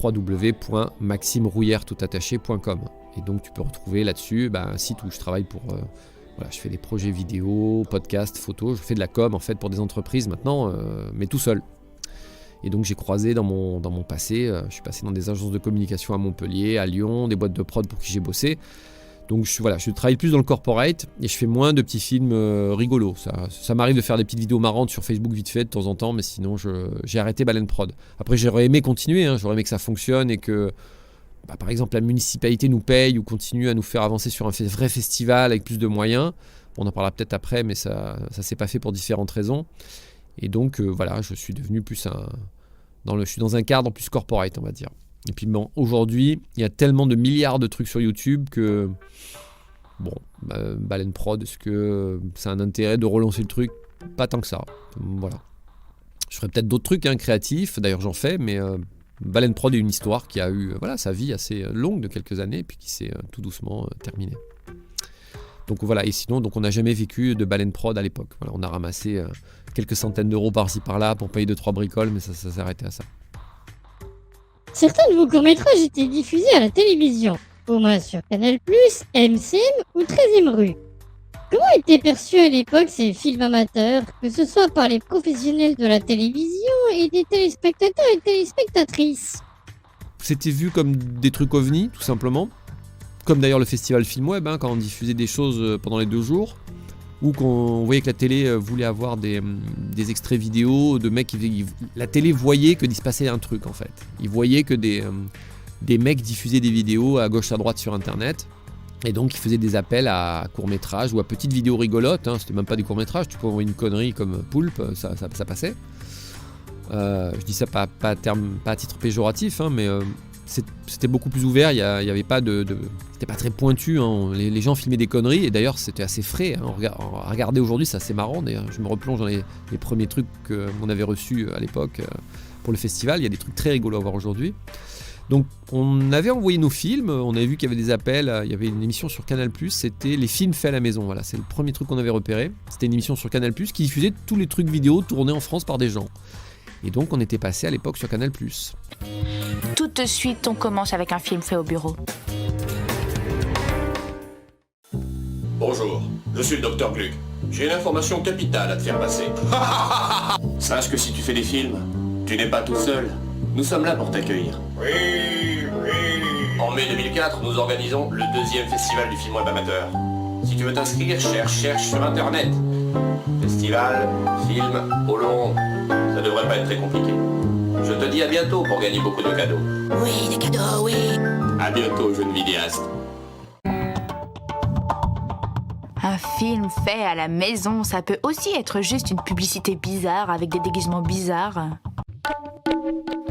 [SPEAKER 3] www.maximerouillère.com. Et donc tu peux retrouver là-dessus un site où je travaille pour... voilà, je fais des projets vidéo, podcasts, photos, je fais de la com en fait pour des entreprises maintenant, mais tout seul. Et donc j'ai croisé dans mon passé, je suis passé dans des agences de communication à Montpellier, à Lyon, des boîtes de prod pour qui j'ai bossé. Donc je travaille plus dans le corporate et je fais moins de petits films rigolos. Ça m'arrive de faire des petites vidéos marrantes sur Facebook vite fait de temps en temps, mais sinon j'ai arrêté Baleine Prod. Après j'aurais aimé continuer, j'aurais aimé que ça fonctionne et que par exemple la municipalité nous paye ou continue à nous faire avancer sur un vrai festival avec plus de moyens. On en parlera peut-être après, mais ça s'est pas fait pour différentes raisons. Et donc voilà, je suis devenu plus je suis dans un cadre plus corporate, on va dire. Et puis aujourd'hui, il y a tellement de milliards de trucs sur YouTube que Baleine Prod, est-ce que ça a un intérêt de relancer le truc? Pas tant que ça. Voilà. Je ferai peut-être d'autres trucs créatifs, d'ailleurs j'en fais, mais Baleine Prod est une histoire qui a eu sa vie assez longue de quelques années, et puis qui s'est tout doucement terminée. Donc voilà, et sinon on n'a jamais vécu de Baleine Prod à l'époque. Voilà, on a ramassé quelques centaines d'euros par-ci par-là pour payer 2-3 bricoles, mais ça s'est arrêté à ça.
[SPEAKER 2] Certains de vos courts-métrages étaient diffusés à la télévision, au moins sur Canal+, MCM ou 13e rue. Comment étaient perçus à l'époque ces films amateurs, que ce soit par les professionnels de la télévision et des téléspectateurs et téléspectatrices?
[SPEAKER 3] C'était vu comme des trucs ovnis, tout simplement. Comme d'ailleurs le festival Film Web, quand on diffusait des choses pendant les 2 jours, ou qu'on voyait que la télé voulait avoir des extraits vidéo de mecs la télé voyait qu'il se passait un truc en fait. Ils voyaient que des mecs diffusaient des vidéos à gauche à droite sur internet, et donc ils faisaient des appels à courts-métrages ou à petites vidéos rigolotes, c'était même pas des courts-métrages, tu peux envoyer une connerie comme Poulpe, ça passait. Je dis ça pas à titre péjoratif, mais c'était beaucoup plus ouvert, il y avait pas c'était pas très pointu, les gens filmaient des conneries, et d'ailleurs c'était assez frais, regarder aujourd'hui c'est assez marrant, d'ailleurs je me replonge dans les premiers trucs qu'on avait reçus à l'époque pour le festival, il y a des trucs très rigolos à voir aujourd'hui. Donc on avait envoyé nos films, on avait vu qu'il y avait des appels, il y avait une émission sur Canal+, c'était les films faits à la maison, voilà, c'est le premier truc qu'on avait repéré, c'était une émission sur Canal+, qui diffusait tous les trucs vidéo tournés en France par des gens. Et donc on était passé à l'époque sur Canal+.
[SPEAKER 9] Tout de suite, on commence avec un film fait au bureau.
[SPEAKER 10] Bonjour, je suis le Dr Gluck. J'ai une information capitale à te faire passer. Sache que si tu fais des films, tu n'es pas tout seul. Nous sommes là pour t'accueillir. Oui. En mai 2004, nous organisons le 2e festival du film web amateur. Si tu veux t'inscrire, cherche sur internet. Festival, film, au long. Ça devrait pas être très compliqué. Je te dis à bientôt pour gagner beaucoup de cadeaux.
[SPEAKER 9] Oui, des cadeaux, oui.
[SPEAKER 10] À bientôt, jeune vidéaste.
[SPEAKER 9] Un film fait à la maison, ça peut aussi être juste une publicité bizarre avec des déguisements bizarres.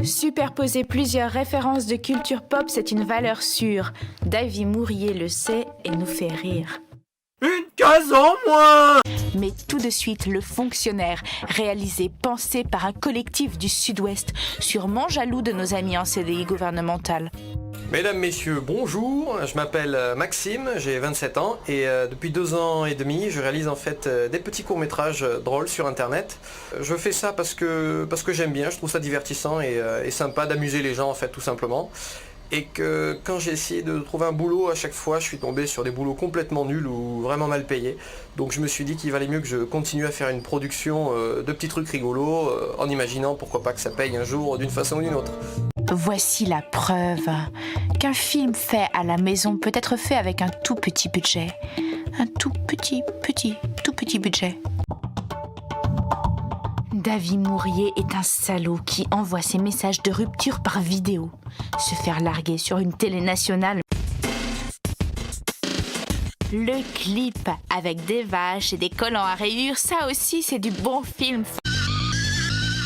[SPEAKER 9] Superposer plusieurs références de culture pop, c'est une valeur sûre. Davy Mourier le sait et nous fait rire.
[SPEAKER 10] Une case en moins!
[SPEAKER 9] Mais tout de suite, Le Fonctionnaire, réalisé, pensé par un collectif du Sud-Ouest, sûrement jaloux de nos amis en CDI gouvernemental.
[SPEAKER 11] Mesdames, messieurs, bonjour, je m'appelle Maxime, j'ai 27 ans et depuis 2 ans et demi, je réalise en fait des petits courts-métrages drôles sur internet. Je fais ça parce que j'aime bien, je trouve ça divertissant et sympa d'amuser les gens en fait tout simplement. Et que quand j'ai essayé de trouver un boulot, à chaque fois je suis tombé sur des boulots complètement nuls ou vraiment mal payés. Donc je me suis dit qu'il valait mieux que je continue à faire une production de petits trucs rigolos, en imaginant pourquoi pas que ça paye un jour d'une façon ou d'une autre.
[SPEAKER 9] Voici la preuve qu'un film fait à la maison peut être fait avec un tout petit budget. Un tout petit budget. Davy Mourier est un salaud qui envoie ses messages de rupture par vidéo. Se faire larguer sur une télé nationale. Le clip avec des vaches et des collants à rayures, ça aussi c'est du bon film.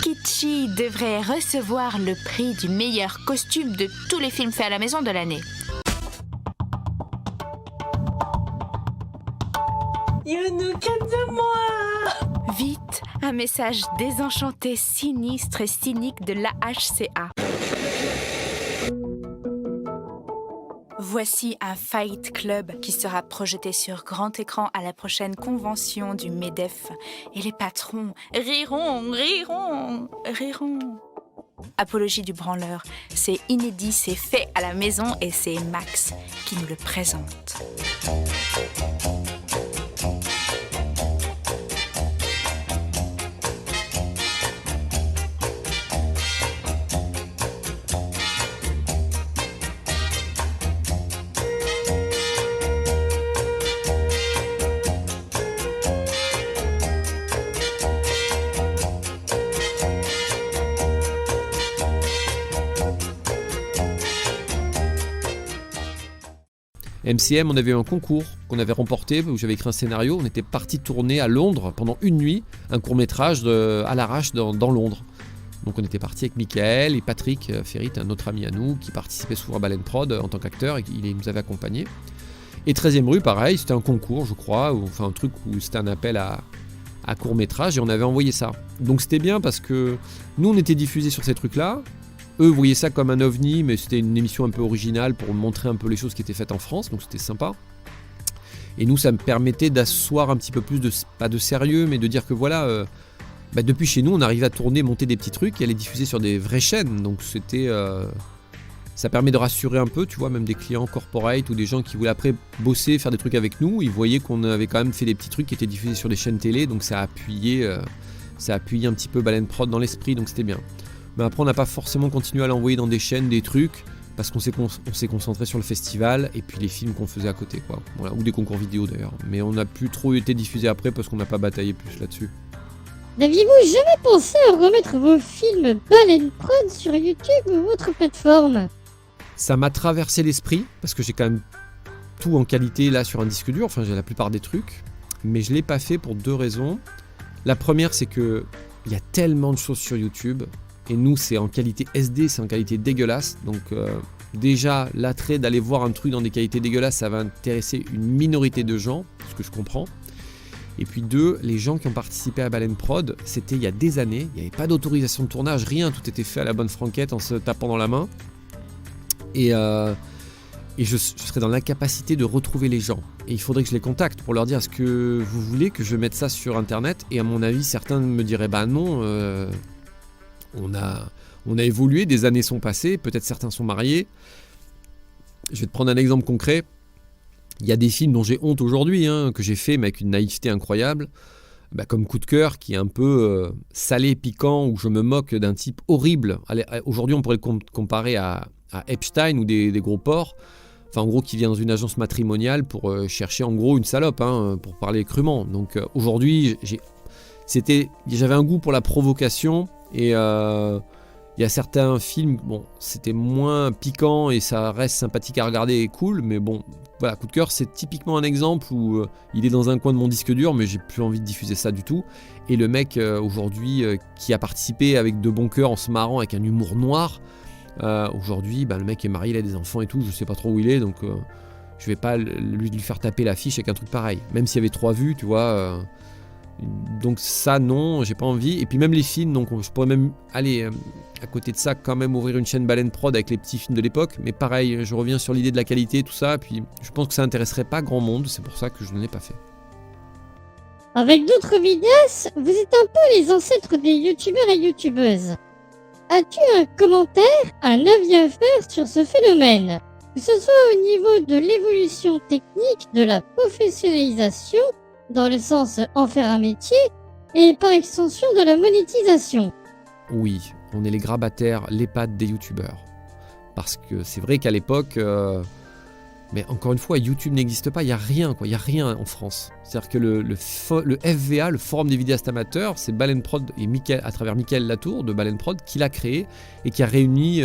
[SPEAKER 9] Kitschy devrait recevoir le prix du meilleur costume de tous les films faits à la maison de l'année.
[SPEAKER 12] You de moi.
[SPEAKER 9] Vite, un message désenchanté, sinistre et cynique de l'AHCA. Voici un Fight Club qui sera projeté sur grand écran à la prochaine convention du MEDEF. Et les patrons riront. Apologie du branleur, c'est inédit, c'est fait à la maison et c'est Max qui nous le présente.
[SPEAKER 3] MCM, on avait eu un concours qu'on avait remporté où j'avais écrit un scénario. On était parti tourner à Londres pendant une nuit un court-métrage à l'arrache dans Londres. Donc on était parti avec Michael et Patrick Ferrit, un autre ami à nous qui participait souvent à Baleine Prod en tant qu'acteur et il nous avait accompagnés. Et 13e rue, pareil, c'était un concours, je crois, enfin un truc où c'était un appel à court-métrage et on avait envoyé ça. Donc c'était bien parce que nous on était diffusés sur ces trucs-là. Eux voyaient ça comme un ovni, mais c'était une émission un peu originale pour montrer un peu les choses qui étaient faites en France, donc c'était sympa. Et nous, ça me permettait d'asseoir un petit peu plus pas de sérieux, mais de dire que voilà, depuis chez nous, on arrivait à tourner, monter des petits trucs et à les diffuser sur des vraies chaînes. Donc c'était, ça permet de rassurer un peu, tu vois, même des clients corporate ou des gens qui voulaient après bosser, faire des trucs avec nous. Ils voyaient qu'on avait quand même fait des petits trucs qui étaient diffusés sur des chaînes télé, donc ça a appuyé un petit peu Baleine Prod dans l'esprit, donc c'était bien. Mais après on n'a pas forcément continué à l'envoyer dans des chaînes, des trucs, parce qu'on s'est concentré sur le festival et puis les films qu'on faisait à côté, quoi. Voilà, ou des concours vidéo d'ailleurs. Mais on n'a plus trop été diffusé après parce qu'on n'a pas bataillé plus là-dessus.
[SPEAKER 2] N'aviez-vous jamais pensé à remettre vos films Baleine Prod sur YouTube ou autre plateforme?
[SPEAKER 3] Ça m'a traversé l'esprit, parce que j'ai quand même tout en qualité là sur un disque dur, enfin j'ai la plupart des trucs, mais je ne l'ai pas fait pour deux raisons. La première, c'est que il y a tellement de choses sur YouTube. Et nous, c'est en qualité SD, c'est en qualité dégueulasse. Donc déjà, l'attrait d'aller voir un truc dans des qualités dégueulasses, ça va intéresser une minorité de gens, ce que je comprends. Et puis deux, les gens qui ont participé à Baleine Prod, c'était il y a des années, il n'y avait pas d'autorisation de tournage, rien, tout était fait à la bonne franquette en se tapant dans la main. Et je serais dans l'incapacité de retrouver les gens. Et il faudrait que je les contacte pour leur dire, est-ce que vous voulez que je mette ça sur Internet? Et à mon avis, certains me diraient, bah non... On a évolué, des années sont passées, peut-être certains sont mariés. Je vais te prendre un exemple concret. Il y a des films dont j'ai honte aujourd'hui, que j'ai fait mais avec une naïveté incroyable, comme Coup de cœur, qui est un peu salé, piquant, où je me moque d'un type horrible. Allez, aujourd'hui, on pourrait le comparer à Epstein ou des gros porcs. Enfin, en gros, qui vient dans une agence matrimoniale pour chercher en gros une salope, pour parler crûment. Donc aujourd'hui, j'avais un goût pour la provocation. Et il y a certains films, bon, c'était moins piquant et ça reste sympathique à regarder et cool, mais bon, voilà, Coup de cœur, c'est typiquement un exemple où il est dans un coin de mon disque dur, mais j'ai plus envie de diffuser ça du tout. Et le mec aujourd'hui qui a participé avec de bon cœur en se marrant avec un humour noir, aujourd'hui, le mec est marié, il a des enfants et tout, je sais pas trop où il est, donc je vais pas lui faire taper l'affiche avec un truc pareil, même s'il y avait 3 vues, tu vois. Donc ça non, j'ai pas envie. Et puis même les films, donc je pourrais même aller à côté de ça quand même ouvrir une chaîne Baleine Prod avec les petits films de l'époque. Mais pareil, je reviens sur l'idée de la qualité, tout ça. Puis je pense que ça intéresserait pas grand monde, c'est pour ça que je ne l'ai pas fait.
[SPEAKER 2] Avec d'autres vidéastes, vous êtes un peu les ancêtres des youtubeurs et youtubeuses. As-tu un commentaire, un avis à faire sur ce phénomène? Que ce soit au niveau de l'évolution technique, de la professionnalisation, dans le sens en faire un métier, et par extension de la monétisation.
[SPEAKER 3] Oui, on est les grabataires, les pattes des youtubeurs. Parce que c'est vrai qu'à l'époque, mais encore une fois, YouTube n'existe pas, il n'y a rien, quoi, il n'y a rien en France. C'est-à-dire que le FVA, le Forum des vidéastes amateurs, c'est Baleine Prod et à travers Michael Latour de Baleine Prod qui l'a créé et qui a réuni,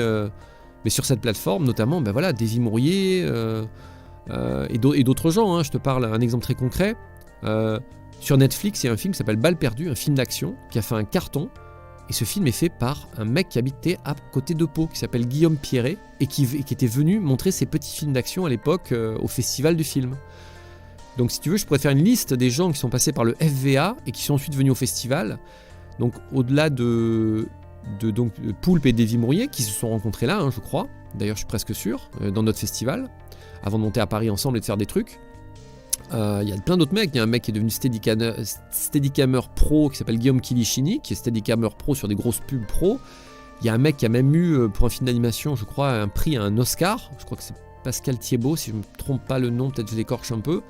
[SPEAKER 3] mais sur cette plateforme, notamment, Davy Mourier et d'autres gens. Je te parle un exemple très concret. Sur Netflix, il y a un film qui s'appelle Balle perdue, un film d'action qui a fait un carton. Et ce film est fait par un mec qui habitait à côté de Pau, qui s'appelle Guillaume Pierret, et qui était venu montrer ses petits films d'action à l'époque au festival du film. Donc si tu veux, je pourrais faire une liste des gens qui sont passés par le FVA et qui sont ensuite venus au festival. Donc au-delà de Poulpe et Davy Mourier, qui se sont rencontrés là, je crois. D'ailleurs, je suis presque sûr, dans notre festival. avant de monter à Paris ensemble et de faire des trucs. Il y a plein d'autres mecs. Il y a un mec qui est devenu Steadicammer Pro qui s'appelle Guillaume Kilichini, qui est Steadicammer Pro sur des grosses pubs pro. Il y a un mec qui a même eu, pour un film d'animation, je crois, un prix, un Oscar. Je crois que c'est Pascal Thiebaud, si je ne me trompe pas le nom, peut-être je l'écorche un peu.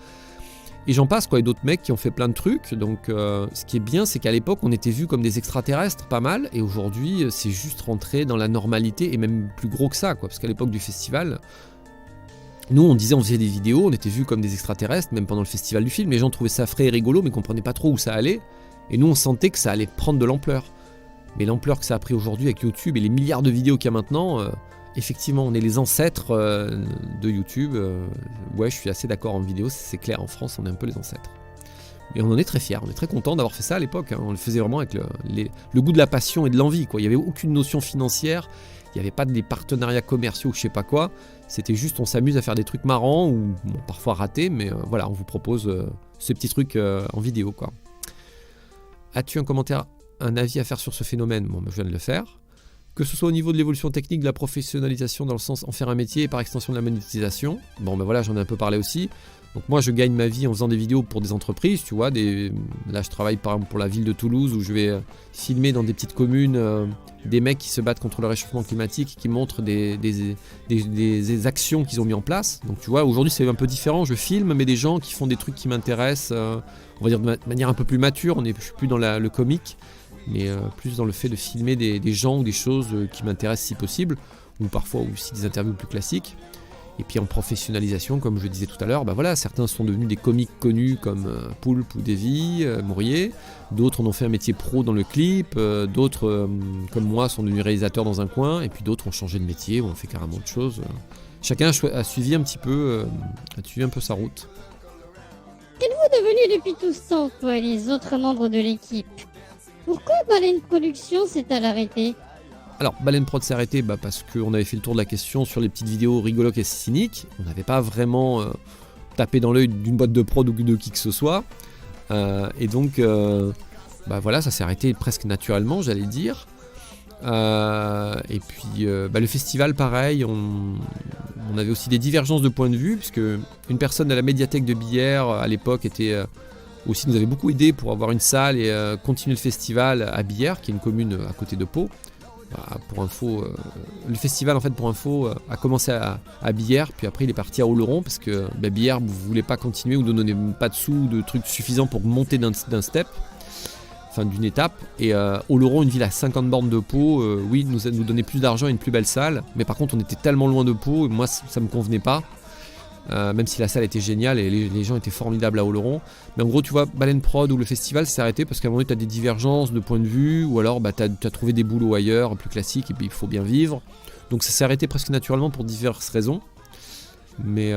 [SPEAKER 3] Et j'en passe, quoi. Et d'autres mecs qui ont fait plein de trucs. Donc, ce qui est bien, c'est qu'à l'époque, on était vus comme des extraterrestres, pas mal. Et aujourd'hui, c'est juste rentré dans la normalité, et même plus gros que ça, quoi. Parce qu'à l'époque du festival, nous, on disait, on faisait des vidéos, on était vus comme des extraterrestres, même pendant le festival du film. Les gens trouvaient ça frais et rigolo, mais comprenaient pas trop où ça allait. Et nous, on sentait que ça allait prendre de l'ampleur. Mais l'ampleur que ça a pris aujourd'hui avec YouTube et les milliards de vidéos qu'il y a maintenant, effectivement, on est les ancêtres de YouTube. Ouais, je suis assez d'accord en vidéo, c'est clair, en France, on est un peu les ancêtres. Et on en est très fiers, on est très contents d'avoir fait ça à l'époque. Hein. On le faisait vraiment avec le goût de la passion et de l'envie, quoi. Il n'y avait aucune notion financière, il n'y avait pas des partenariats commerciaux ou je sais pas quoi. C'était juste, on s'amuse à faire des trucs marrants ou bon, parfois ratés, mais voilà, on vous propose ce petit truc en vidéo, quoi. As-tu un commentaire, un avis à faire sur ce phénomène? Bon, je viens de le faire. Que ce soit au niveau de l'évolution technique, de la professionnalisation dans le sens en faire un métier et par extension de la monétisation. Bon, ben voilà, j'en ai un peu parlé aussi. Donc moi, je gagne ma vie en faisant des vidéos pour des entreprises, tu vois. Là, je travaille par exemple pour la ville de Toulouse où je vais filmer dans des petites communes des mecs qui se battent contre le réchauffement climatique, qui montrent des actions qu'ils ont mis en place. Donc tu vois, aujourd'hui, c'est un peu différent. Je filme, mais des gens qui font des trucs qui m'intéressent, on va dire de manière un peu plus mature. Je suis plus dans le comique, mais plus dans le fait de filmer des gens ou des choses qui m'intéressent si possible, ou parfois aussi des interviews plus classiques. Et puis en professionnalisation, comme je le disais tout à l'heure, bah voilà, certains sont devenus des comiques connus comme Poulpe ou Davy, Mourier, d'autres en ont fait un métier pro dans le clip, d'autres comme moi sont devenus réalisateurs dans un coin, et puis d'autres ont changé de métier ou ont fait carrément autre chose. Chacun a suivi un petit peu, sa route.
[SPEAKER 2] Qu'êtes-vous devenu depuis tout ce temps, toi et les autres membres de l'équipe? Pourquoi Baleine Production s'est-elle arrêtée?
[SPEAKER 3] Alors, Baleine Prod s'est arrêté parce qu'on avait fait le tour de la question sur les petites vidéos rigolotes et cyniques. On n'avait pas vraiment tapé dans l'œil d'une boîte de prod ou de qui que ce soit. Et donc, voilà, ça s'est arrêté presque naturellement, j'allais dire. Et puis, le festival, pareil, on avait aussi des divergences de points de vue, puisque une personne à la médiathèque de Billère, à l'époque, aussi nous avait beaucoup aidé pour avoir une salle et continuer le festival à Billère, qui est une commune à côté de Pau. Pour info, le festival pour info a commencé à Billère, puis après il est parti à Oloron parce que Billère ne voulait pas continuer ou ne donnait pas de sous ou de trucs suffisants pour monter d'un step, d'une étape. Et Oloron, une ville à 50 bornes de Pau, oui, nous donnait plus d'argent et une plus belle salle, mais par contre on était tellement loin de Pau et moi ça me convenait pas. Même si la salle était géniale et les gens étaient formidables à Oloron. Mais en gros, tu vois, Baleine Prod ou le festival s'est arrêté parce qu'à un moment donné, tu as des divergences de point de vue, ou alors tu as trouvé des boulots ailleurs, plus classiques, et puis il faut bien vivre. Donc ça s'est arrêté presque naturellement pour diverses raisons. Mais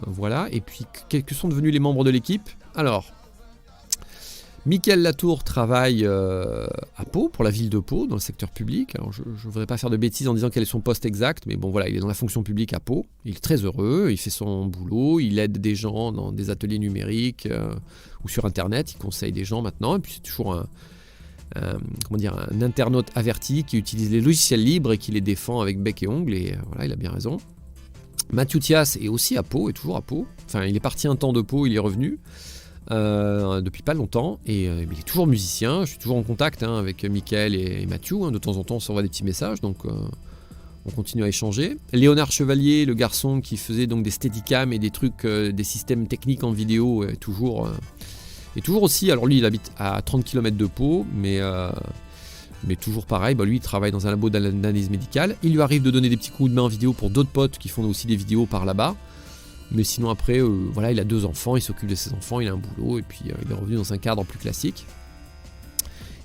[SPEAKER 3] voilà. Et puis, quels sont devenus les membres de l'équipe? Alors, Mickaël Latour travaille à Pau, pour la ville de Pau, dans le secteur public. Alors je ne voudrais pas faire de bêtises en disant quel est son poste exact, mais bon voilà, il est dans la fonction publique à Pau. Il est très heureux, il fait son boulot, il aide des gens dans des ateliers numériques ou sur Internet, il conseille des gens maintenant, et puis c'est toujours un internaute averti qui utilise les logiciels libres et qui les défend avec bec et ongles, et voilà, il a bien raison. Mathieu Thias est aussi à Pau, est toujours à Pau. Enfin, il est parti un temps de Pau, il est revenu. Depuis pas longtemps, et il est toujours musicien. Je suis toujours en contact avec Mickaël et Mathieu, de temps en temps on s'envoie des petits messages, donc on continue à échanger. Léonard Chevalier, le garçon qui faisait donc des steadicam et des trucs, des systèmes techniques en vidéo, est toujours aussi, alors lui il habite à 30 km de Pau, mais toujours pareil, lui il travaille dans un labo d'analyse médicale. Il lui arrive de donner des petits coups de main en vidéo pour d'autres potes qui font aussi des vidéos par là-bas. Mais sinon après, il a 2 enfants, il s'occupe de ses enfants, il a un boulot, et puis il est revenu dans un cadre plus classique.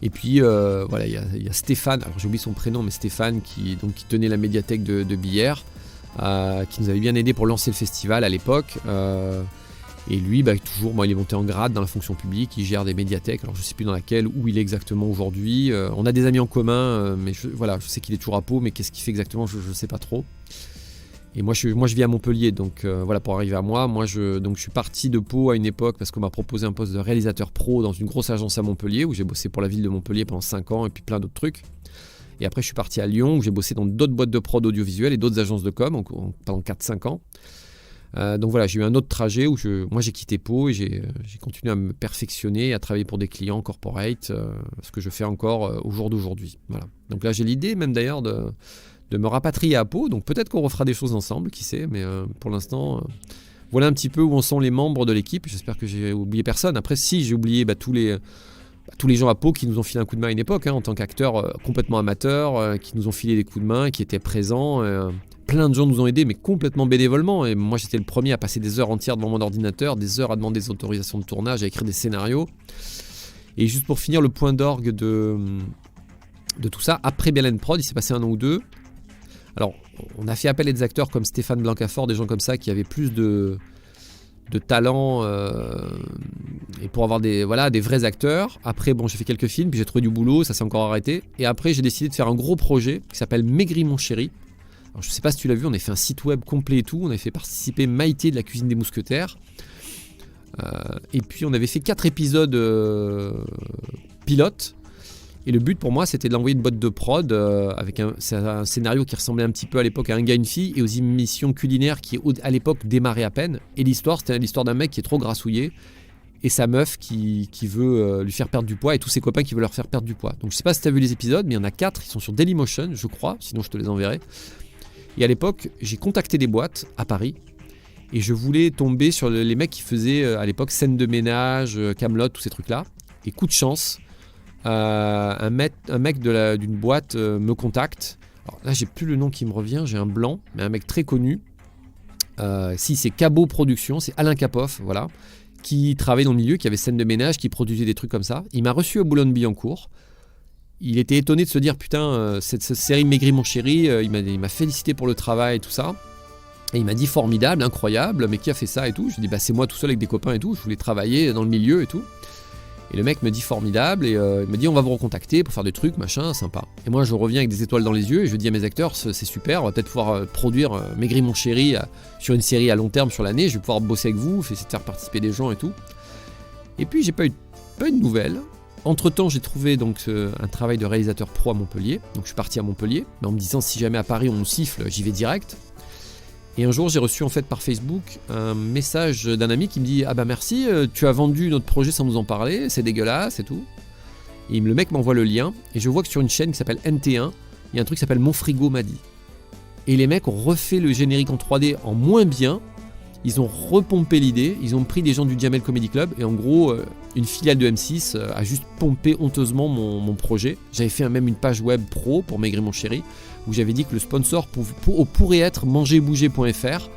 [SPEAKER 3] Et puis il y a Stéphane, alors j'ai oublié son prénom, mais Stéphane qui tenait la médiathèque de Billère, qui nous avait bien aidé pour lancer le festival à l'époque. Et lui, toujours, il est monté en grade dans la fonction publique, il gère des médiathèques, alors je ne sais plus dans laquelle, où il est exactement aujourd'hui. On a des amis en commun, mais je sais qu'il est toujours à Pau, mais qu'est-ce qu'il fait exactement, je ne sais pas trop. Et moi je vis à Montpellier, donc pour arriver à moi, je suis parti de Pau à une époque parce qu'on m'a proposé un poste de réalisateur pro dans une grosse agence à Montpellier, où j'ai bossé pour la ville de Montpellier pendant 5 ans et puis plein d'autres trucs. Et après je suis parti à Lyon, où j'ai bossé dans d'autres boîtes de prod audiovisuelle et d'autres agences de com pendant 4-5 ans. Donc voilà, j'ai eu un autre trajet où moi j'ai quitté Pau et j'ai continué à me perfectionner, à travailler pour des clients corporate, ce que je fais encore au jour d'aujourd'hui. Voilà. Donc là j'ai l'idée même d'ailleurs de me rapatrier à Pau, donc peut-être qu'on refera des choses ensemble, qui sait, mais pour l'instant, voilà un petit peu où en sont les membres de l'équipe. J'espère que j'ai oublié personne. Après, si j'ai oublié tous les gens à Pau qui nous ont filé un coup de main à une époque, en tant qu'acteurs complètement amateurs, qui nous ont filé des coups de main, qui étaient présents. Plein de gens nous ont aidés, mais complètement bénévolement. Et moi, j'étais le premier à passer des heures entières devant mon ordinateur, des heures à demander des autorisations de tournage, à écrire des scénarios. Et juste pour finir, le point d'orgue de tout ça, après Baleine Prod, il s'est passé 1 an ou 2. Alors, on a fait appel à des acteurs comme Stéphane Blancafort, des gens comme ça qui avaient plus de talent et pour avoir des vrais acteurs. Après, bon, j'ai fait quelques films, puis j'ai trouvé du boulot, ça s'est encore arrêté. Et après, j'ai décidé de faire un gros projet qui s'appelle Maigri mon chéri. Alors, je sais pas si tu l'as vu, on a fait un site web complet et tout. On avait fait participer Maïté de la cuisine des mousquetaires. Et puis, on avait fait 4 épisodes pilotes. Et le but pour moi, c'était de l'envoyer une boîte de prod avec un scénario qui ressemblait un petit peu à l'époque à Un gars, une fille, et aux émissions culinaires qui, à l'époque, démarraient à peine. Et l'histoire, c'était l'histoire d'un mec qui est trop grassouillé et sa meuf qui veut lui faire perdre du poids et tous ses copains qui veulent leur faire perdre du poids. Donc, je sais pas si tu as vu les épisodes, mais il y en a 4, ils sont sur Dailymotion, je crois, sinon je te les enverrai. Et à l'époque, j'ai contacté des boîtes à Paris et je voulais tomber sur les mecs qui faisaient à l'époque Scène de ménage, Kaamelott, tous ces trucs-là. Et coup de chance, un mec d'une boîte me contacte. Alors là, j'ai plus le nom qui me revient, j'ai un blanc, mais un mec très connu. Si, c'est Cabot Productions, c'est Alain Capoff, voilà, qui travaillait dans le milieu, qui avait Scène de ménage, qui produisait des trucs comme ça. Il m'a reçu à Boulogne-Billancourt. Il était étonné de se dire, putain, cette série Maigri mon chéri, il m'a félicité pour le travail et tout ça. Et il m'a dit formidable, incroyable, mais qui a fait ça et tout. Je lui ai dit, bah, c'est moi tout seul avec des copains et tout, je voulais travailler dans le milieu et tout. Et le mec me dit formidable et il me dit on va vous recontacter pour faire des trucs, machin, sympa. Et moi je reviens avec des étoiles dans les yeux et je dis à mes acteurs c'est super, on va peut-être pouvoir produire Maigri mon chéri sur une série à long terme sur l'année, je vais pouvoir bosser avec vous, essayer de faire participer des gens et tout. Et puis j'ai pas eu de nouvelles. Entre temps j'ai trouvé donc un travail de réalisateur pro à Montpellier, donc je suis parti à Montpellier, mais en me disant si jamais à Paris on nous siffle, j'y vais direct. Et un jour, j'ai reçu en fait par Facebook un message d'un ami qui me dit « Ah bah merci, tu as vendu notre projet sans nous en parler, c'est dégueulasse et tout. » Et le mec m'envoie le lien et je vois que sur une chaîne qui s'appelle NT1, il y a un truc qui s'appelle Mon Frigo m'a dit. Et les mecs ont refait le générique en 3D en moins bien, ils ont repompé l'idée, ils ont pris des gens du Jamel Comedy Club et en gros, une filiale de M6 a juste pompé honteusement mon projet. J'avais fait même une page web pro pour Maigri mon chéri, où j'avais dit que le sponsor pourrait être mangerbouger.fr.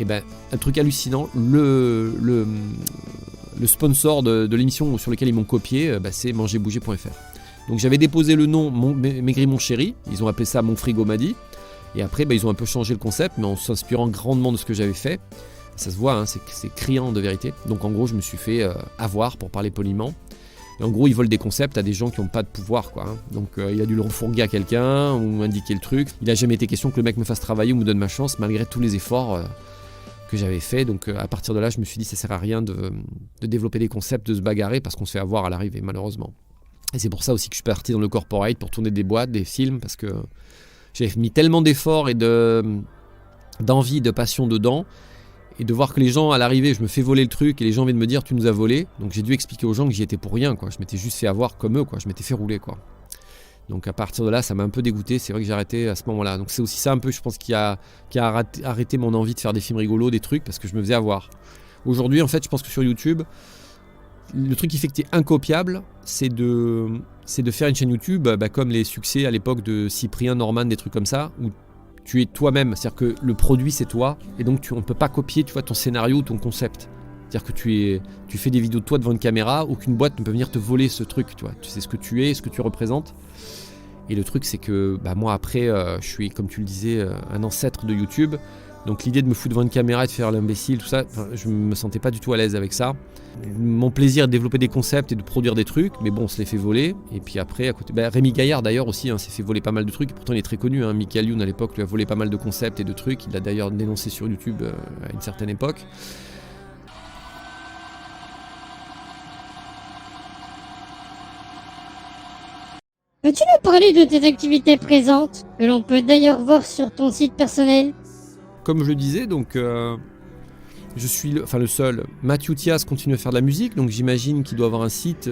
[SPEAKER 3] Et ben, un truc hallucinant, le sponsor de l'émission sur lequel ils m'ont copié, c'est mangerbouger.fr. Donc j'avais déposé le nom Maigri mon chéri, ils ont appelé ça Mon Frigo m'a dit. Et après, ils ont un peu changé le concept, mais en s'inspirant grandement de ce que j'avais fait. Ça se voit, c'est criant de vérité. Donc en gros, je me suis fait avoir, pour parler poliment. Et en gros, ils volent des concepts à des gens qui n'ont pas de pouvoir, quoi. Donc il a dû le refourguer à quelqu'un ou indiquer le truc. Il n'a jamais été question que le mec me fasse travailler ou me donne ma chance, malgré tous les efforts que j'avais fait. Donc à partir de là, je me suis dit, ça sert à rien de développer des concepts, de se bagarrer, parce qu'on se fait avoir à l'arrivée, malheureusement. Et c'est pour ça aussi que je suis parti dans le corporate, pour tourner des boîtes, des films, parce que j'avais mis tellement d'efforts et d'envie, de passion dedans, et de voir que les gens, à l'arrivée, je me fais voler le truc, et les gens viennent me dire tu nous as volé. Donc j'ai dû expliquer aux gens que j'y étais pour rien, quoi. Je m'étais juste fait avoir comme eux, quoi. Je m'étais fait rouler, quoi. Donc à partir de là, ça m'a un peu dégoûté. C'est vrai que j'ai arrêté à ce moment-là. Donc c'est aussi ça un peu, je pense, qui a arrêté mon envie de faire des films rigolos, des trucs, parce que je me faisais avoir. Aujourd'hui, en fait, je pense que sur YouTube, le truc qui fait que tu es incopiable, c'est de faire une chaîne YouTube comme les succès à l'époque de Cyprien, Norman, des trucs comme ça, où tu es toi-même. C'est-à-dire que le produit, c'est toi, et donc on ne peut pas copier, tu vois, ton scénario ou ton concept. C'est-à-dire que tu fais des vidéos de toi devant une caméra, aucune boîte ne peut venir te voler ce truc, tu vois. Tu sais ce que tu es, ce que tu représentes. Et le truc, c'est que moi, après, je suis, comme tu le disais, un ancêtre de YouTube. Donc l'idée de me foutre devant une caméra et de faire l'imbécile, tout ça, je me sentais pas du tout à l'aise avec ça. Mon plaisir est de développer des concepts et de produire des trucs, mais bon, on se les fait voler. Et puis après, à côté, Rémi Gaillard d'ailleurs aussi s'est fait voler pas mal de trucs. Et pourtant, il est très connu. Michael Youn à l'époque lui a volé pas mal de concepts et de trucs. Il l'a d'ailleurs dénoncé sur YouTube à une certaine époque.
[SPEAKER 2] Peux-tu nous parler de tes activités présentes, que l'on peut d'ailleurs voir sur ton site personnel ?
[SPEAKER 3] Comme je le disais, donc je suis le seul. Mathieu Thias continue à faire de la musique, donc j'imagine qu'il doit avoir un site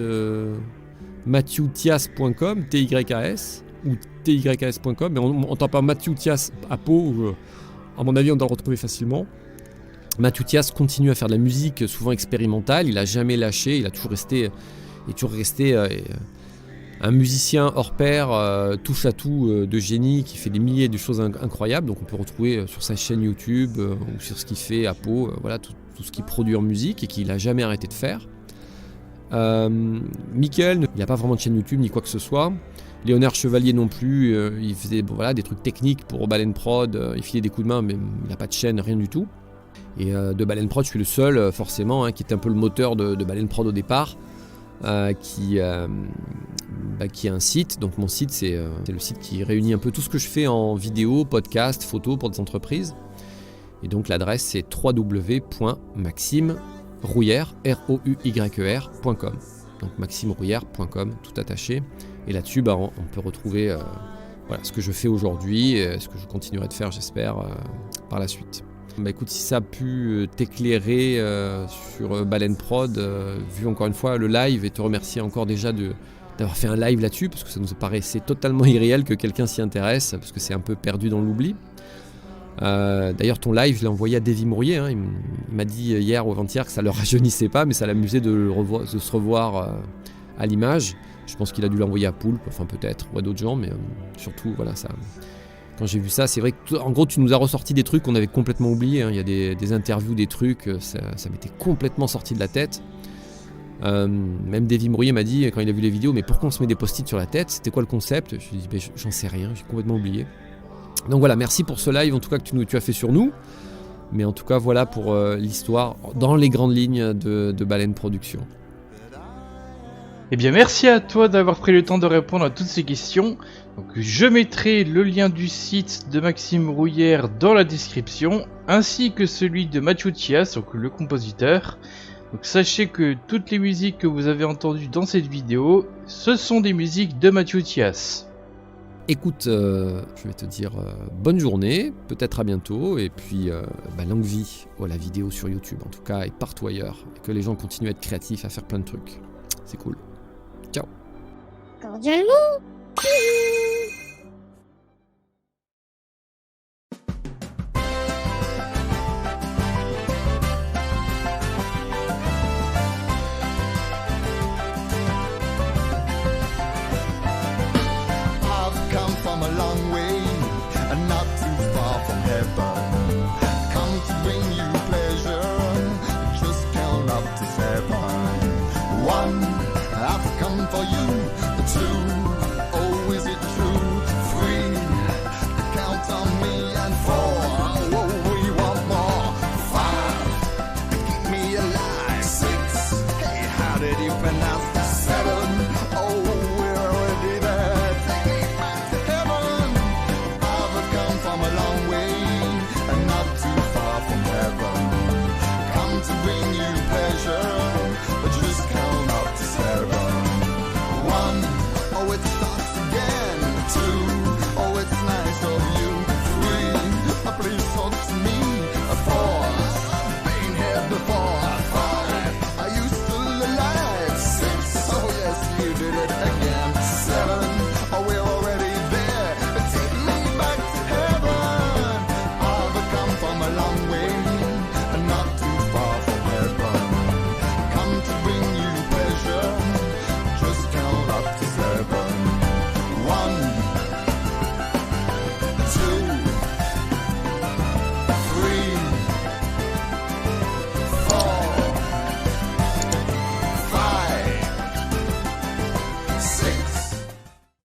[SPEAKER 3] mathieuThias.com, T-Y-A-S, ou tys.com, mais on n'entend pas Mathieu Thias à Pau, à mon avis on doit le retrouver facilement. Mathieu Thias continue à faire de la musique souvent expérimentale, il n'a jamais lâché, il a toujours resté un musicien hors pair, touche à tout de génie, qui fait des milliers de choses incroyables. Donc on peut retrouver sur sa chaîne YouTube ou sur ce qu'il fait à Pau, voilà, tout ce qu'il produit en musique et qu'il n'a jamais arrêté de faire. Mickaël, il n'a pas vraiment de chaîne YouTube ni quoi que ce soit. Léonard Chevalier non plus, il faisait des trucs techniques pour Baleine Prod, il filait des coups de main, mais il n'a pas de chaîne, rien du tout. Et de Baleine Prod, je suis le seul, forcément, qui était un peu le moteur de Baleine Prod au départ, qui a un site. Donc mon site, c'est le site qui réunit un peu tout ce que je fais en vidéo, podcast, photo pour des entreprises. Et donc l'adresse, c'est www.maximerouyer.com. Donc maximerouyer.com, tout attaché. Et là-dessus, on peut retrouver ce que je fais aujourd'hui, et ce que je continuerai de faire, j'espère, par la suite. Écoute, si ça a pu t'éclairer sur Baleine Prod, vu encore une fois le live, et te remercier encore déjà d'avoir fait un live là-dessus, parce que ça nous paraissait totalement irréel que quelqu'un s'y intéresse, parce que c'est un peu perdu dans l'oubli. D'ailleurs ton live, je l'ai envoyé à Davy Mourier, il m'a dit hier ou avant-hier que ça ne le rajeunissait pas, mais ça l'amusait de se revoir à l'image. Je pense qu'il a dû l'envoyer à Poulpe, enfin peut-être, ou à d'autres gens, mais surtout, voilà, ça... Quand j'ai vu ça, c'est vrai que en gros tu nous as ressorti des trucs qu'on avait complètement oubliés. Il y a des interviews, des trucs, ça m'était complètement sorti de la tête. Même Davy Mourier m'a dit quand il a vu les vidéos, mais pourquoi on se met des post-it sur la tête? C'était quoi le concept? Je lui ai dit j'en sais rien, j'ai complètement oublié. Donc voilà, merci pour ce live en tout cas que tu as fait sur nous. Mais en tout cas voilà pour l'histoire dans les grandes lignes de Baleine Production.
[SPEAKER 1] Eh bien merci à toi d'avoir pris le temps de répondre à toutes ces questions. Donc, je mettrai le lien du site de Maxime Rouyer dans la description, ainsi que celui de Mathieu Thias, donc le compositeur. Donc sachez que toutes les musiques que vous avez entendues dans cette vidéo, ce sont des musiques de Mathieu Thias.
[SPEAKER 3] Écoute, je vais te dire bonne journée, peut-être à bientôt, et puis longue vie à la vidéo sur YouTube en tout cas, et partout ailleurs, et que les gens continuent à être créatifs, à faire plein de trucs. C'est cool. Ciao.
[SPEAKER 2] Cordialement.
[SPEAKER 13] I've come from a long way and not too far from heaven. Come to bring you pleasure, just count up to 7. 1, I've come for you. 2,